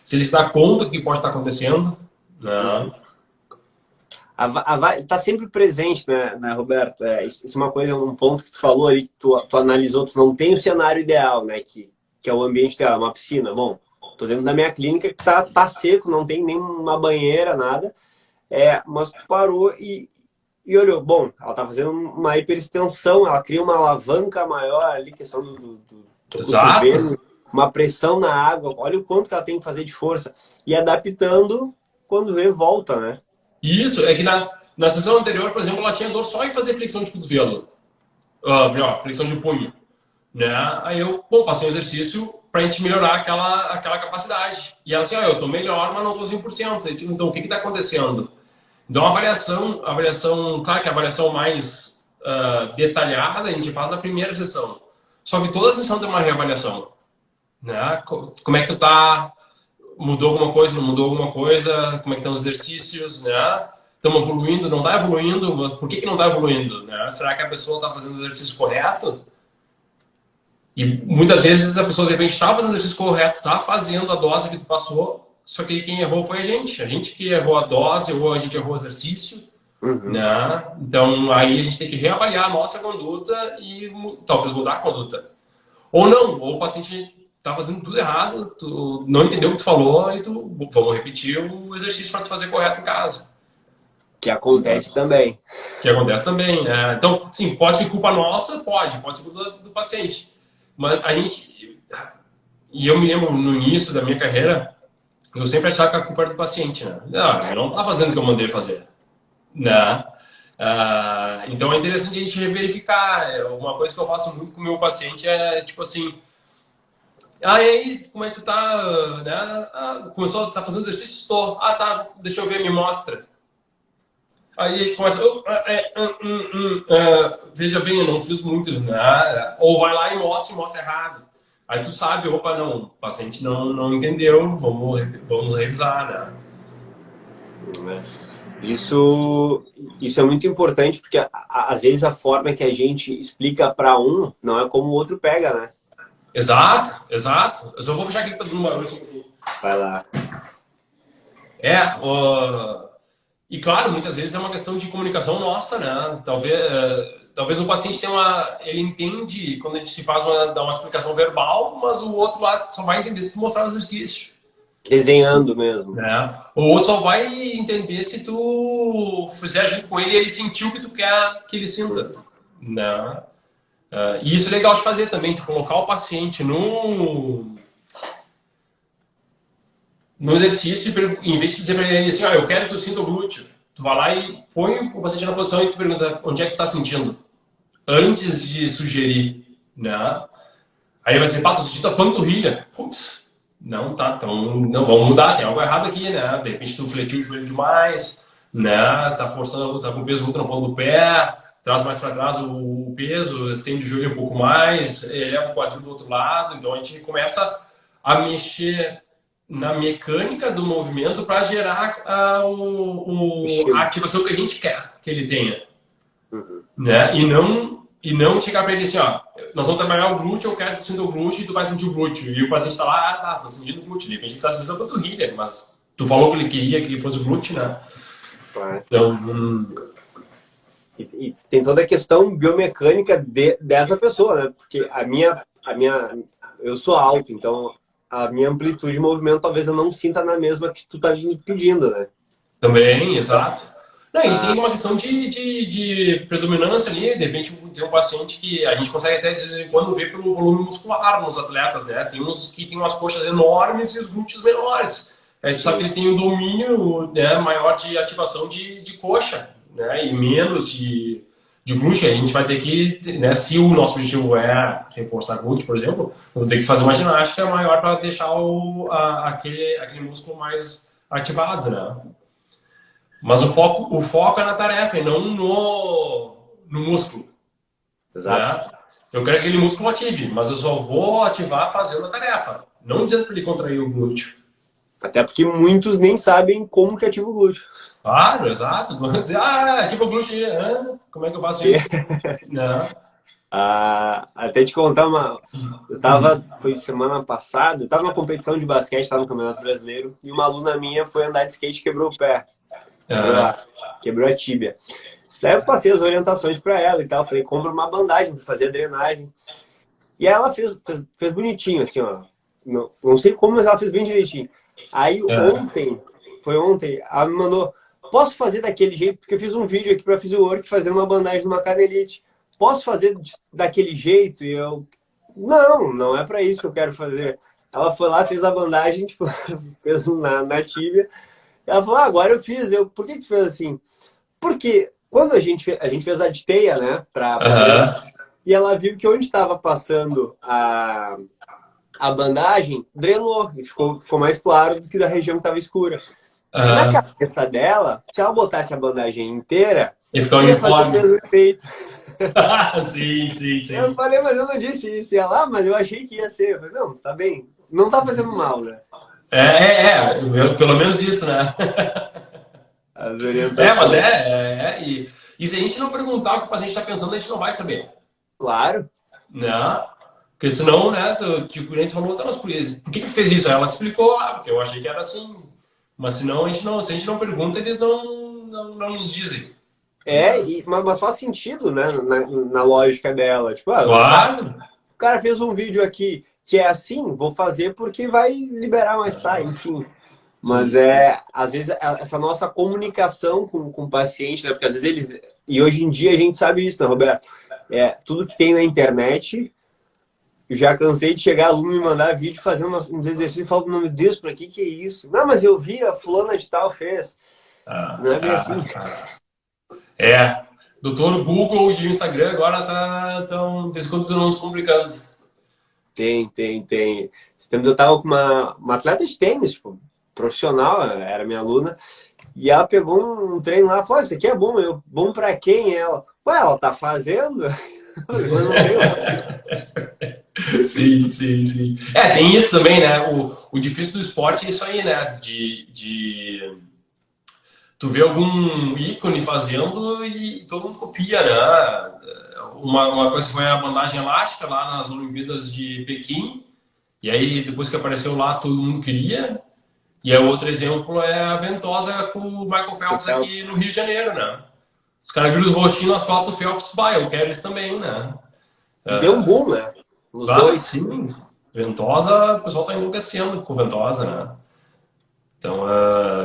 se ele se dá conta do que pode estar acontecendo, né? Tá sempre presente, né, Roberto? Isso é uma coisa, um ponto que tu falou ali, que tu analisou, tu não tem o cenário ideal, né? Que é o ambiente dela, uma piscina. Bom, tô dentro da minha clínica que tá seco, não tem nem uma banheira, nada. Mas tu parou e olhou. Bom, ela tá fazendo uma hiperextensão, ela cria uma alavanca maior ali, questão do cotovelo, uma pressão na água. Olha o quanto que ela tem que fazer de força. E adaptando, quando vê, volta, né? Isso, é que na sessão anterior, por exemplo, ela tinha dor só em fazer flexão de cotovelo. Flexão de punho. Né? Aí eu passei um exercício pra gente melhorar aquela capacidade. E ela assim, eu tô melhor, mas não tô 100%. Aí, então, o que tá acontecendo? Então, a avaliação, claro que a avaliação mais detalhada a gente faz na primeira sessão. Só que toda sessão tem uma reavaliação. Né? Como é que tu tá? Mudou alguma coisa, não mudou alguma coisa, como é que estão os exercícios, né? Estamos evoluindo, não está evoluindo, por que não está evoluindo, né? Será que a pessoa está fazendo o exercício correto? E muitas vezes a pessoa de repente está fazendo o exercício correto, está fazendo a dose que tu passou, só que quem errou foi a gente que errou a dose ou a gente errou o exercício, né? Então aí a gente tem que reavaliar a nossa conduta e talvez mudar a conduta. Ou não, ou o paciente tá fazendo tudo errado, tu não entendeu o que tu falou e vamos repetir o exercício para tu fazer correto em casa. Que acontece também. Que acontece também, né? Então, sim, pode ser culpa nossa? Pode ser culpa do paciente. Mas a gente... E eu me lembro no início da minha carreira, eu sempre achava que a culpa era do paciente, né? Não, eu não tá fazendo o que eu mandei fazer. Né? Então é interessante a gente verificar. Uma coisa que eu faço muito com o meu paciente é, tipo assim... e aí, como é que tu tá, né? Começou, tá fazendo exercício? Estou. Tá, deixa eu ver, me mostra. Aí começa, veja bem, eu não fiz muito, né? Ou vai lá e mostra errado. Aí tu sabe, opa, não, o paciente não entendeu, vamos revisar, né? Isso é muito importante, porque às vezes a forma que a gente explica para um não é como o outro pega, né? Exato. Eu só vou fechar aqui que tá dando barulho. Vai lá. E claro, muitas vezes é uma questão de comunicação nossa, né? Talvez o paciente ele entende quando a gente dá uma explicação verbal, mas o outro lá só vai entender se tu mostrar o exercício. Desenhando mesmo. Né? O outro só vai entender se tu fizer junto com ele e ele sentir o que tu quer que ele sinta. Né? E isso é legal de fazer também, de colocar o paciente no exercício, em vez de dizer para ele assim, eu quero que tu sinta o glúteo. Tu vai lá e põe o paciente na posição e tu pergunta onde é que tu tá sentindo. Antes de sugerir, né? Aí ele vai dizer, tu sentindo a panturrilha. Putz, não tá, então vamos mudar, tem algo errado aqui, né? De repente tu fletiu o joelho demais, né? Tá forçando, tá com o peso muito na ponta do pé, traz mais para trás o peso, estende o joelho um pouco mais, eleva o quadril do outro lado, então a gente começa a mexer na mecânica do movimento para gerar a ativação que a gente quer que ele tenha. Uhum. Né? E não chegar para ele assim, ó, nós vamos trabalhar o glúteo, eu quero que tu sinta o glúteo e tu vai sentir o glúteo. E o paciente tá lá, ah, tá, tô sentindo o glúteo. De repente ele tá sentindo a panturrilha, mas tu falou que ele queria que fosse o glúteo, né? Claro. Então, E tem toda a questão biomecânica dessa pessoa, né? Porque eu sou alto, então a minha amplitude de movimento talvez eu não sinta na mesma que tu tá me pedindo, né? também, exato. Não, e tem Ah, uma questão de predominância ali, de repente tem um paciente que a gente consegue até de vez em quando ver pelo volume muscular nos atletas, né? Tem uns que tem umas coxas enormes e os glúteos menores. A gente sabe sim, que ele tem um domínio, né, maior de ativação de coxa, né? E menos de glúteo. A gente vai ter que, né, se o nosso objetivo é reforçar glúteo, por exemplo, nós vamos ter que fazer uma ginástica maior para deixar aquele músculo mais ativado, né? Mas o foco é na tarefa e não no músculo, exato. né? Eu quero que aquele músculo ative, mas eu só vou ativar fazendo a tarefa, não dizendo para ele contrair o glúteo. Até porque muitos nem sabem como que ativa o glúteo. Claro, exato. Ah, ativa o glúteo. Ah, como é que eu faço isso? Não. Até te contar foi semana passada, eu tava numa competição de basquete, tava no Campeonato Brasileiro, e uma aluna minha foi andar de skate e quebrou o pé, quebrou Ah, a, quebrou a tíbia. Daí eu passei as orientações para ela e tal, falei, compra uma bandagem para fazer a drenagem. E aí ela fez bonitinho, assim, ó. Não sei como, mas ela fez bem direitinho. Aí ah, foi ontem, ela me mandou, posso fazer daquele jeito? Porque eu fiz um vídeo aqui para Physiowork fazendo uma bandagem numa canelite. Posso fazer daquele jeito? E eu, não é para isso que eu quero fazer. Ela foi lá, fez a bandagem, tipo, fez na tíbia. Ela falou, agora eu fiz. Por que tu fez assim? Porque quando a gente fez a de teia, né, para drenar, ah, e ela viu que onde estava passando a bandagem, drenou e ficou mais claro do que da região que estava escura. Na ah. cabeça dela, se ela botasse a bandagem inteira, E ficar ia fazer o uniforme. mesmo efeito. Sim, sim, Eu sim. falei, mas eu não disse isso. E ela, mas eu achei que ia ser. Eu falei, não, tá bem. Não tá fazendo mal, né? Pelo menos isso, né? As Mas orientações. e se a gente não perguntar o que o paciente está pensando, a gente não vai saber. Claro. Né? Porque senão, né, tipo, o cliente falou, tá, mas por que fez isso? Aí ela te explicou, porque eu achei que era assim. Mas senão, se a gente não pergunta, eles não nos dizem. Né? Mas faz sentido, né? Na lógica dela. Tipo, Claro, o cara fez um vídeo aqui que é assim, vou fazer porque vai liberar mais tarde, enfim. Mas sim. às vezes, essa nossa comunicação com o paciente, né? Porque às vezes ele. E hoje em dia a gente sabe isso, né, Roberto? Tudo que tem na internet. Eu já cansei de chegar aluno e me mandar vídeo fazendo uns exercícios e falo, meu Deus, pra que é isso? Não, mas eu vi, a fulana de tal fez. Ah, Não é bem assim. ah, ah. É. Doutor Google e o Instagram agora estão nos complicando. Tem. Esse tempo eu tava com uma atleta de tênis, tipo, profissional, era minha aluna, e ela pegou um treino lá e falou, isso aqui é bom, bom pra quem? Ela, ué, ela tá fazendo? Mas não veio. Sim, sim, sim. Tem isso também, né? O difícil do esporte é isso aí, né? Tu vê algum ícone fazendo e todo mundo copia, né? Uma coisa foi a bandagem elástica lá nas Olimpíadas de Pequim, e aí depois que apareceu lá todo mundo queria. E aí, outro exemplo é a ventosa com o Michael Phelps aqui no Rio de Janeiro, né? Os caras viram os roxinhos nas costas do Phelps, eu quero isso também, né? E deu um boom, né? Nos dois. Sim. Ventosa, o pessoal tá enlouquecendo com Ventosa, né? Então,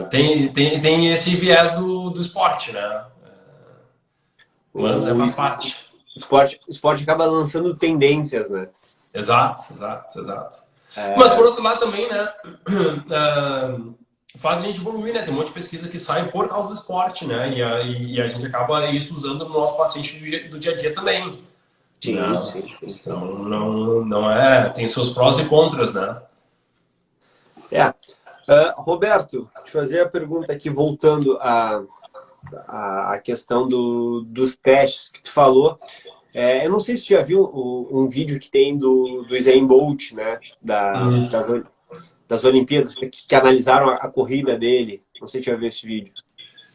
tem esse viés do esporte, né? Mas O faz parte. esporte acaba lançando tendências, né? Exato, exato, exato. Mas, É, por outro lado, também, né? Faz a gente evoluir, né? Tem um monte de pesquisa que sai por causa do esporte, né? E a gente acaba isso usando no nosso paciente do dia a dia também. sim, Né? sim, sim, sim. Então, não é. Tem seus prós e contras, né? É. Roberto, te fazer a pergunta aqui, voltando à questão dos testes que tu falou. Eu não sei se tu já viu um vídeo que tem do Usain Bolt, né? Hum. Das Olimpíadas, que analisaram a corrida dele. Não sei se tu já viu esse vídeo.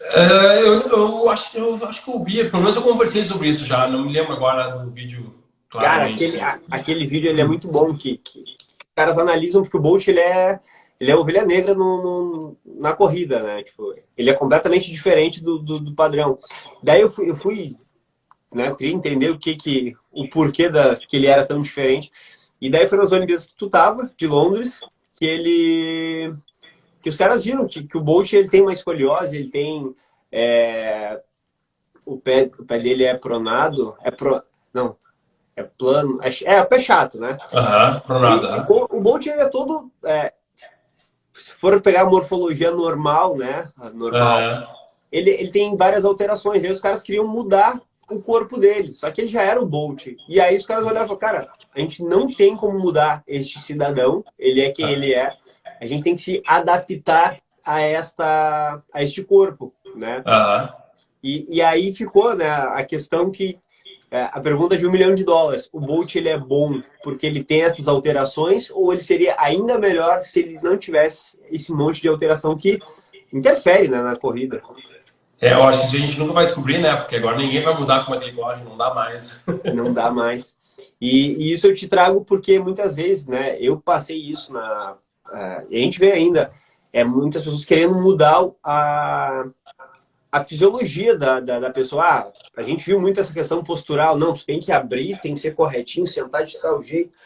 Eu acho que eu vi, pelo menos eu conversei sobre isso já, não me lembro agora do vídeo Cara, claramente. aquele vídeo ele é muito bom, que os caras analisam porque o Bolt ele é ovelha negra na corrida, né? Tipo, ele é completamente diferente do padrão. Daí eu fui, né? Eu queria entender o porquê que ele era tão diferente. E daí foi nas Olimpíadas que tu tava, de Londres, que os caras viram que o Bolt ele tem uma escoliose, ele tem é, o pé dele é pronado, não, é plano, o pé chato, né? Aham, por E nada. o Bolt ele é todo, se for pegar a morfologia normal, né? Normal, Aham. ele tem várias alterações. Aí os caras queriam mudar o corpo dele, só que ele já era o Bolt. E aí os caras olharam e falaram, cara, a gente não tem como mudar este cidadão, ele é quem ele é, a gente tem que se adaptar a este corpo, né? Aham. E aí ficou, né, a questão a pergunta de US$ 1 milhão. O Bolt ele é bom porque ele tem essas alterações ou ele seria ainda melhor se ele não tivesse esse monte de alteração que interfere, né, na corrida? Eu acho que isso a gente nunca vai descobrir, né? Porque agora ninguém vai mudar como é que ele corre, não dá mais. Não dá mais. E isso eu te trago porque muitas vezes, né, eu passei isso e a gente vê ainda muitas pessoas querendo mudar a fisiologia da pessoa. A gente viu muito essa questão postural. Não, tu tem que abrir, tem que ser corretinho, sentar de tal jeito.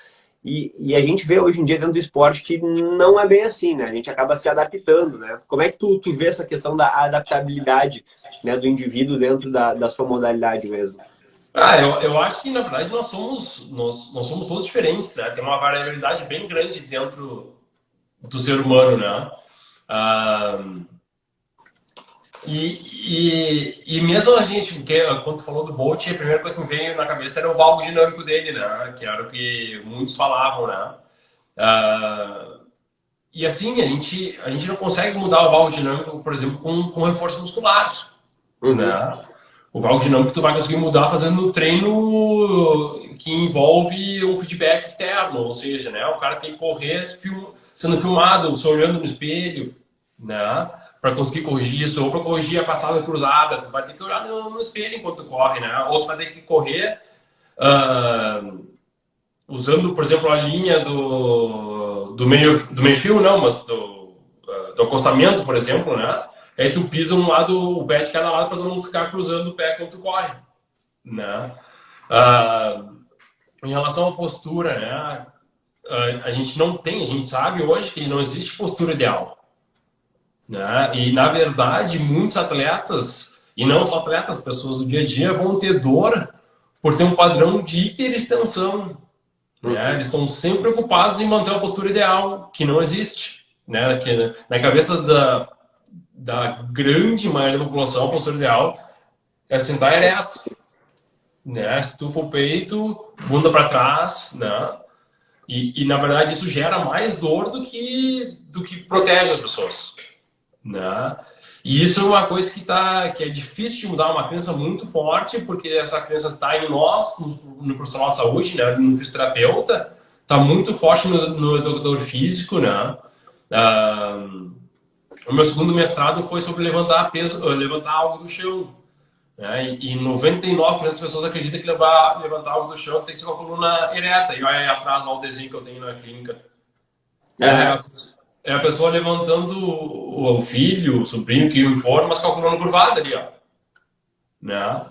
E a gente vê hoje em dia dentro do esporte que não é bem assim, né? A gente acaba se adaptando, né? Como é que tu vê essa questão da adaptabilidade, né, do indivíduo dentro da sua modalidade mesmo? Eu acho que, na verdade, nós somos todos diferentes, né? Tem uma variabilidade bem grande dentro do ser humano, né? Ah, e mesmo a gente, porque quando tu falou do Bolt, a primeira coisa que me veio na cabeça era o valgo dinâmico dele, né? Que era o que muitos falavam, né? Ah, e assim, a gente não consegue mudar o valgo dinâmico, por exemplo, com reforço muscular, Uhum. né? O valgo dinâmico tu vai conseguir mudar fazendo um treino que envolve um feedback externo, ou seja, né? O cara tem que correr sendo filmado, se olhando no espelho, né? Para conseguir corrigir isso, ou para corrigir a passada cruzada, tu vai ter que olhar no espelho enquanto tu corre, né? Ou tu vai ter que correr ah, usando, por exemplo, a linha do meio fio, não, mas do acostamento, por exemplo, né? Aí tu pisa um lado, o pé de cada lado para não ficar cruzando o pé quando tu corre, né? Ah, em relação à postura, né? A gente não tem, a gente sabe hoje que não existe postura ideal, né? E na verdade, muitos atletas, e não só atletas, pessoas do dia a dia, vão ter dor por ter um padrão de hiperextensão, né? Uhum. Eles estão sempre preocupados em manter uma postura ideal, que não existe, né? Que na cabeça da grande maioria da população, a postura ideal é sentar ereto, né? Estufa o peito, bunda para trás, né? E na verdade isso gera mais dor do que protege as pessoas, né? E isso é uma coisa que é difícil de mudar, uma crença muito forte, porque essa crença está em nós, no profissional de saúde, né? No fisioterapeuta, está muito forte no educador físico, né? Ah, o meu segundo mestrado foi sobre levantar peso, levantar algo do chão, né? E 99% das pessoas acreditam que levantar algo do chão tem que ser com a coluna ereta. E vai aí atrás ao desenho que eu tenho na clínica. Aham. É a pessoa levantando o filho, o sobrinho que o for, mas com a coluna curvada ali, ó. Né?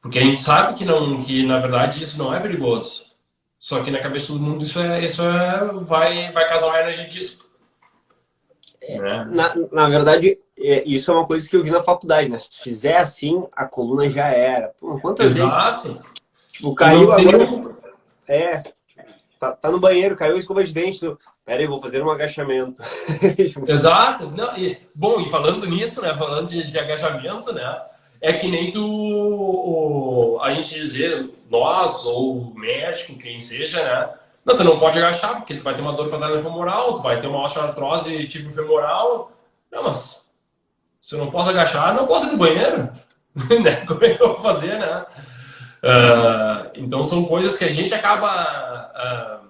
Porque a gente sabe que na verdade isso não é perigoso. Só que na cabeça de todo mundo vai causar uma hernia de disco, né? Na verdade, isso é uma coisa que eu vi na faculdade, né? Se tu fizer assim, a coluna já era. Pô, quantas vezes, Exato. tipo, E caiu não tem agora, um. é, tá no banheiro, caiu a escova de dente, pera aí, vou fazer um agachamento. Exato. Não, bom, e falando nisso, né? Falando de agachamento, né? É que nem a gente dizer, nós ou o médico, quem seja, né? Não, tu não pode agachar, porque tu vai ter uma dor quadrada femoral, tu vai ter uma osteoartrose tipo femoral. Não, mas se eu não posso agachar, não posso ir no banheiro. Né? Como é que eu vou fazer, né? Então são coisas que a gente acaba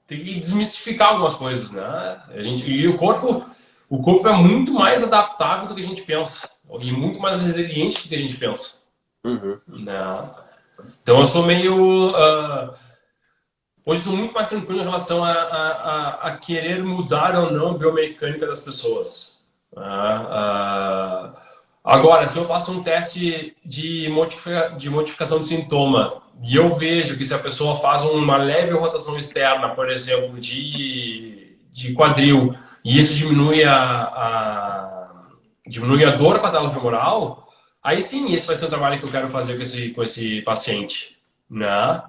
tem que desmistificar algumas coisas, né? E o corpo o corpo é muito mais adaptável do que a gente pensa. E muito mais resiliente do que a gente pensa. Uhum. Né? Então eu sou meio... hoje eu sou muito mais tranquilo em relação a querer mudar ou não a biomecânica das pessoas. Agora, se eu faço um teste de modificação de sintoma e eu vejo que se a pessoa faz uma leve rotação externa, por exemplo, de quadril, e isso diminui a dor patelo-femoral, aí sim, esse vai ser o trabalho que eu quero fazer com esse paciente. Né?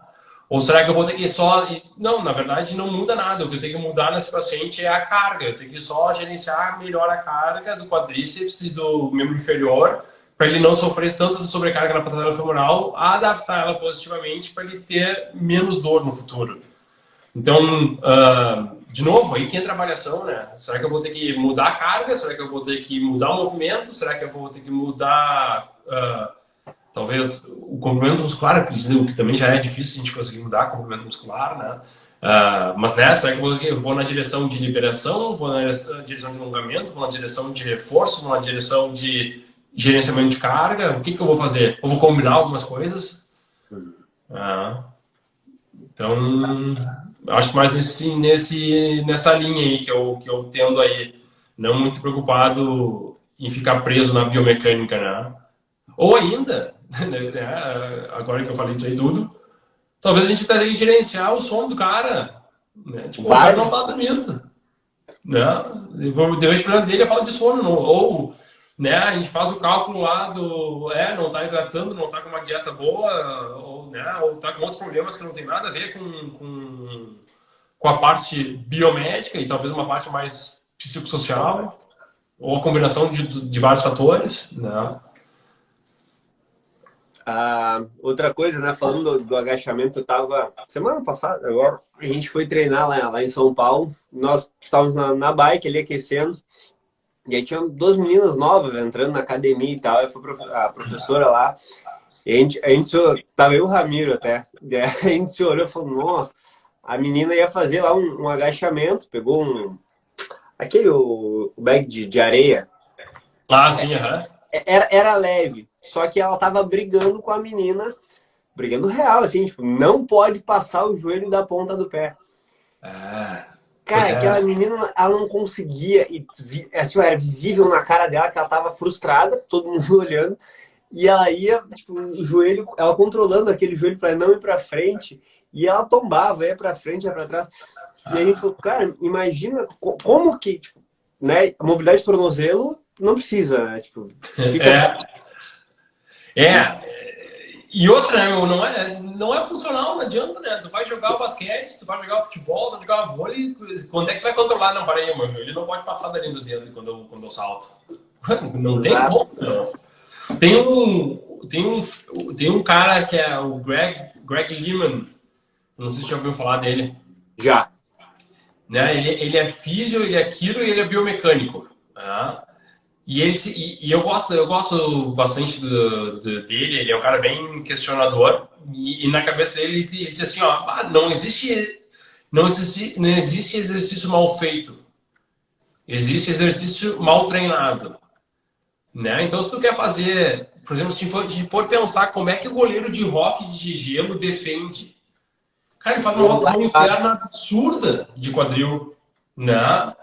Ou será que eu vou ter que só... Não, na verdade não muda nada. O que eu tenho que mudar nesse paciente é a carga. Eu tenho que só gerenciar melhor a carga do quadríceps e do membro inferior para ele não sofrer tanta sobrecarga na patela-femoral, adaptar ela positivamente para ele ter menos dor no futuro. Então, de novo, aí que entra a avaliação, né? Será que eu vou ter que mudar a carga? Será que eu vou ter que mudar o movimento? Será que eu vou ter que mudar... talvez o complemento muscular, que também já é difícil a gente conseguir mudar o complemento muscular, né? Mas será que eu vou na direção de liberação, vou na direção de alongamento, vou na direção de reforço, vou na direção de gerenciamento de carga? O que eu vou fazer? Eu vou combinar algumas coisas? Então, acho mais nessa linha aí que eu tendo aí, não muito preocupado em ficar preso na biomecânica, né? Ou ainda, agora que eu falei disso aí tudo, talvez a gente teria que gerenciar o sono do cara. Né? Tipo, o cara não tá dormindo. Né? Depois o problema dele é falta de sono. Não. Ou né, a gente faz o cálculo lá do... não tá hidratando, não tá com uma dieta boa, ou tá com outros problemas que não tem nada a ver com a parte biomédica e talvez uma parte mais psicossocial, ou a combinação de vários fatores. Né? Outra coisa, né? Falando do agachamento, eu tava... Semana passada, agora, a gente foi treinar lá em São Paulo. Nós estávamos na bike ali aquecendo. E aí tinha duas meninas novas entrando na academia e tal. Aí foi a professora lá. E a gente tava eu e o Ramiro até. E aí a gente se olhou e falou, nossa, a menina ia fazer lá um agachamento. Pegou o bag de areia. Sim, aham. Era leve. Só que ela tava brigando com a menina, brigando real, assim, tipo, não pode passar o joelho da ponta do pé. Cara, aquela menina, ela não conseguia, e assim, era visível na cara dela que ela tava frustrada, todo mundo olhando, e ela ia, tipo, o joelho, ela controlando aquele joelho para não ir pra frente, e ela tombava, ia pra frente, ia pra trás. E aí a gente falou, cara, imagina como que, tipo, né, a mobilidade de tornozelo não precisa, né, tipo, fica... E outra, né, não é funcional, não adianta, né? Tu vai jogar o basquete, tu vai jogar o futebol, tu vai jogar o vôlei, quando é que tu vai controlar? Não, parei, meu joelho não pode passar dali do dedo quando eu salto. Não tem como, não. Tem um cara que é o Greg Lehman, não sei se você já ouviu falar dele. Já. Né? Ele é físio, ele é quiro e ele é biomecânico. Tá? E eu gosto bastante dele, ele é um cara bem questionador, e na cabeça dele ele diz assim, não existe exercício mal feito, existe exercício mal treinado. Né? Então se tu quer fazer, por exemplo, se for pensar como é que o goleiro de hóquei de gelo defende, cara, ele faz uma rotação interna absurda de quadril, né?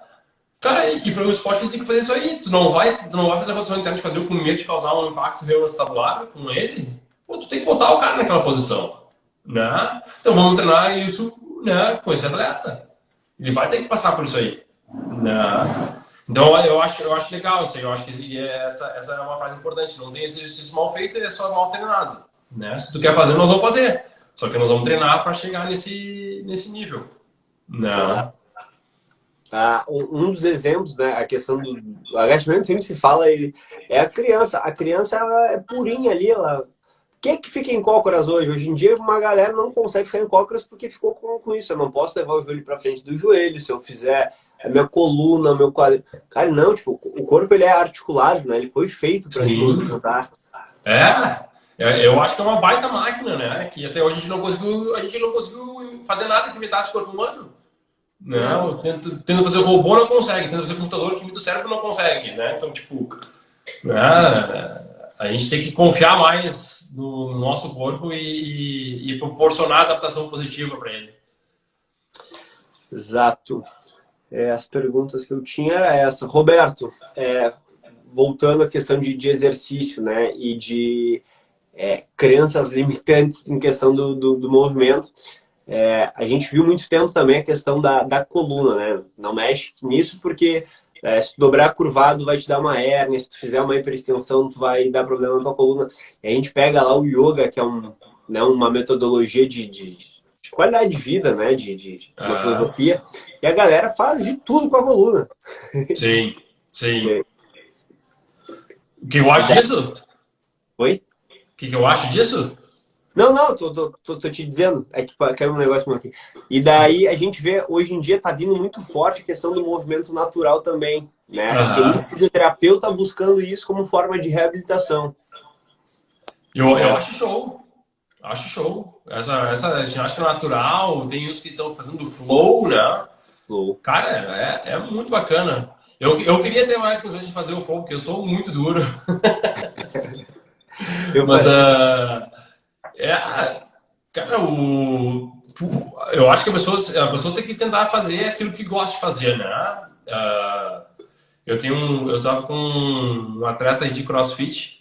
Cara, e para o esporte ele tem que fazer isso aí. Tu não vai fazer a rotação interna de quadril com medo de causar um impacto reoacetabular com ele. Pô, tu tem que botar o cara naquela posição. Né? Então vamos treinar isso, né, com esse atleta. Ele vai ter que passar por isso aí. Né? Então eu acho legal isso aí. Eu acho que essa é uma frase importante. Não tem exercício mal feito, é só mal treinado. Né? Se tu quer fazer, nós vamos fazer. Só que nós vamos treinar para chegar nesse nível. Né? Um dos exemplos, né, a questão do agachamento, sempre se fala, é a criança. A criança, ela é purinha ali, ela... Quem é que fica em cócoras hoje? Hoje em dia, uma galera não consegue ficar em cócoras porque ficou com isso. Eu não posso levar o joelho para frente do joelho, se eu fizer a minha coluna, o meu quadril. Cara, não, tipo, o corpo ele é articulado, né? Ele foi feito para se movimentar. Eu acho que é uma baita máquina, né? Que até hoje a gente não conseguiu fazer nada que imitasse o corpo humano. Não, tenta fazer robô, não consegue. Tenta fazer computador que imita o cérebro, não consegue, né? Então, tipo, a gente tem que confiar mais no nosso corpo e proporcionar adaptação positiva para ele. Exato. As perguntas que eu tinha era essa. Roberto, voltando à questão de exercício, né, e de crenças limitantes em questão do movimento, a gente viu muito tempo também a questão da coluna, né? Não mexe nisso porque se tu dobrar curvado vai te dar uma hérnia, se tu fizer uma hiperextensão tu vai dar problema na tua coluna. E a gente pega lá o yoga, que é uma metodologia de qualidade de vida, né? De uma filosofia, e a galera faz de tudo com a coluna. Sim, sim. O que eu acho disso? Oi? O que eu acho disso? Não, tô te dizendo. É que caiu um negócio aqui. E daí a gente vê, hoje em dia tá vindo muito forte a questão do movimento natural também, né? Tem fisioterapeuta buscando isso como forma de reabilitação. Eu acho show. Acho show. Essa ginástica natural, tem uns que estão fazendo flow, né? Flow. Cara, é muito bacana. Eu queria ter mais condições de fazer o flow, porque eu sou muito duro. Mas, cara, eu acho que a pessoa tem que tentar fazer aquilo que gosta de fazer, né? Eu tava com um atleta de CrossFit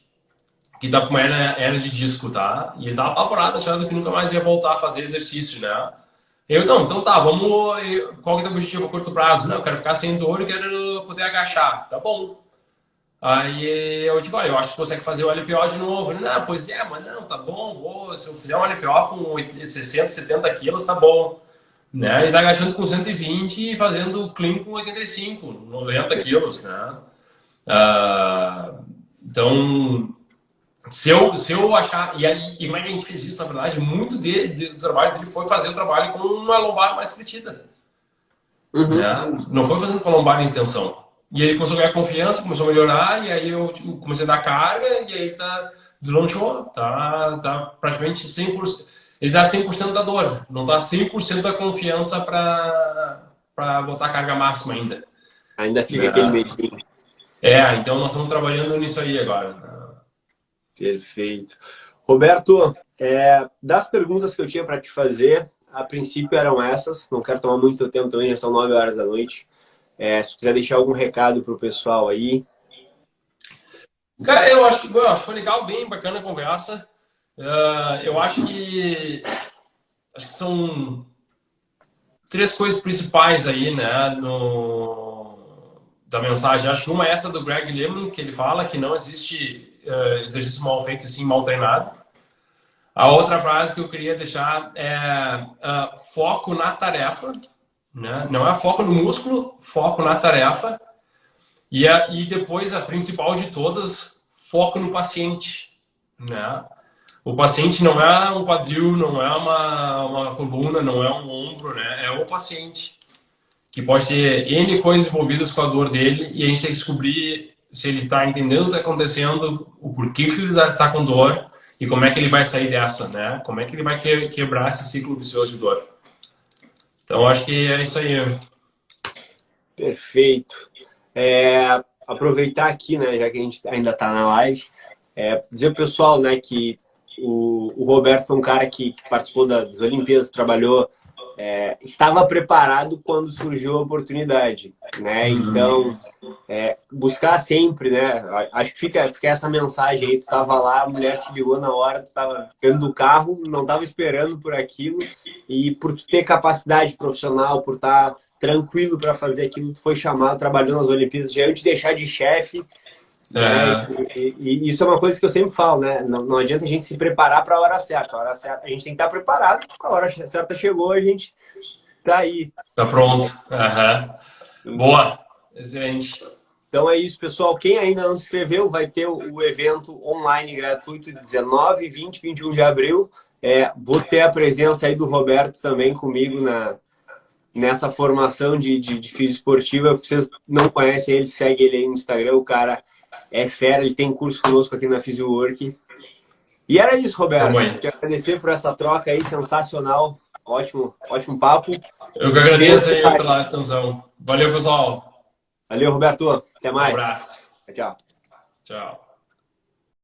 que tava com uma hernia de disco, tá? E ele tava apavorado, achando que nunca mais ia voltar a fazer exercício, né? Então tá, qual que é o teu objetivo a curto prazo? Não, eu quero ficar sem dor e quero poder agachar. Tá bom. Aí eu digo, olha, eu acho que você consegue fazer o LPO de novo. Ele, não, pois é, mas não, tá bom, se eu fizer um LPO com 60, 70 quilos, tá bom. Né? Ele tá agachando com 120 e fazendo clean com 85, 90 quilos, né? Então, se eu achar... E como é que a gente fez isso, na verdade? Muito do trabalho dele foi fazer o trabalho com uma lombar mais fletida. Né? Não foi fazendo com a lombar em extensão. E ele começou a ganhar confiança, começou a melhorar, e aí eu comecei a dar carga, e aí deslanchou, tá praticamente 100%. Ele dá 100% da dor, não dá 100% da confiança para botar carga máxima ainda. Ainda fica aquele medinho. Então nós estamos trabalhando nisso aí agora. Perfeito. Roberto, das perguntas que eu tinha para te fazer, a princípio eram essas, não quero tomar muito tempo também, já são 9 horas da noite. Se quiser deixar algum recado para o pessoal aí. Cara, eu acho que foi legal, bem bacana a conversa. Eu acho que são 3 coisas principais aí, né, da mensagem. Acho que uma é essa do Greg Lehman, que ele fala que não existe exercício mal feito e sim mal treinado. A outra frase que eu queria deixar é foco na tarefa. Né? Não é foco no músculo, foco na tarefa. E depois, a principal de todas, foco no paciente. Né? O paciente não é um quadril, não é uma coluna, não é um ombro, né? É o paciente. Que pode ter N coisas envolvidas com a dor dele e a gente tem que descobrir se ele está entendendo o que está acontecendo, o porquê que ele está com dor e como é que ele vai sair dessa, né? Como é que ele vai quebrar esse ciclo vicioso de dor. Então, acho que é isso aí. Perfeito. Aproveitar aqui, né, já que a gente ainda está na live, dizer pro pessoal, né, que o Roberto foi um cara que participou das Olimpíadas, trabalhou, estava preparado quando surgiu a oportunidade, né? Então, buscar sempre, né? Acho que fica essa mensagem aí, tu estava lá, a mulher te ligou na hora, tu estava dentro do carro, não estava esperando por aquilo, e por tu ter capacidade profissional, por estar tranquilo para fazer aquilo, tu foi chamado, trabalhou nas Olimpíadas, já eu te deixar de chefe. E isso é uma coisa que eu sempre falo, né? Não adianta a gente se preparar para a hora certa. A hora certa, a gente tem que estar preparado. A hora certa chegou, a gente tá aí. Tá pronto. Boa. Excelente. Então é isso, pessoal. Quem ainda não se inscreveu, vai ter o evento online gratuito 19, 20, 21 de abril. Vou ter a presença aí do Roberto também comigo nessa formação de físico esportiva. Se vocês não conhecem ele, segue ele aí no Instagram. O cara é fera, ele tem curso conosco aqui na PhysioWork. E era isso, Roberto. Quero agradecer por essa troca aí sensacional. ótimo papo. Eu que agradeço aí pela atenção. Valeu, pessoal. Valeu, Roberto. Até Um mais. abraço. Tchau. Tchau.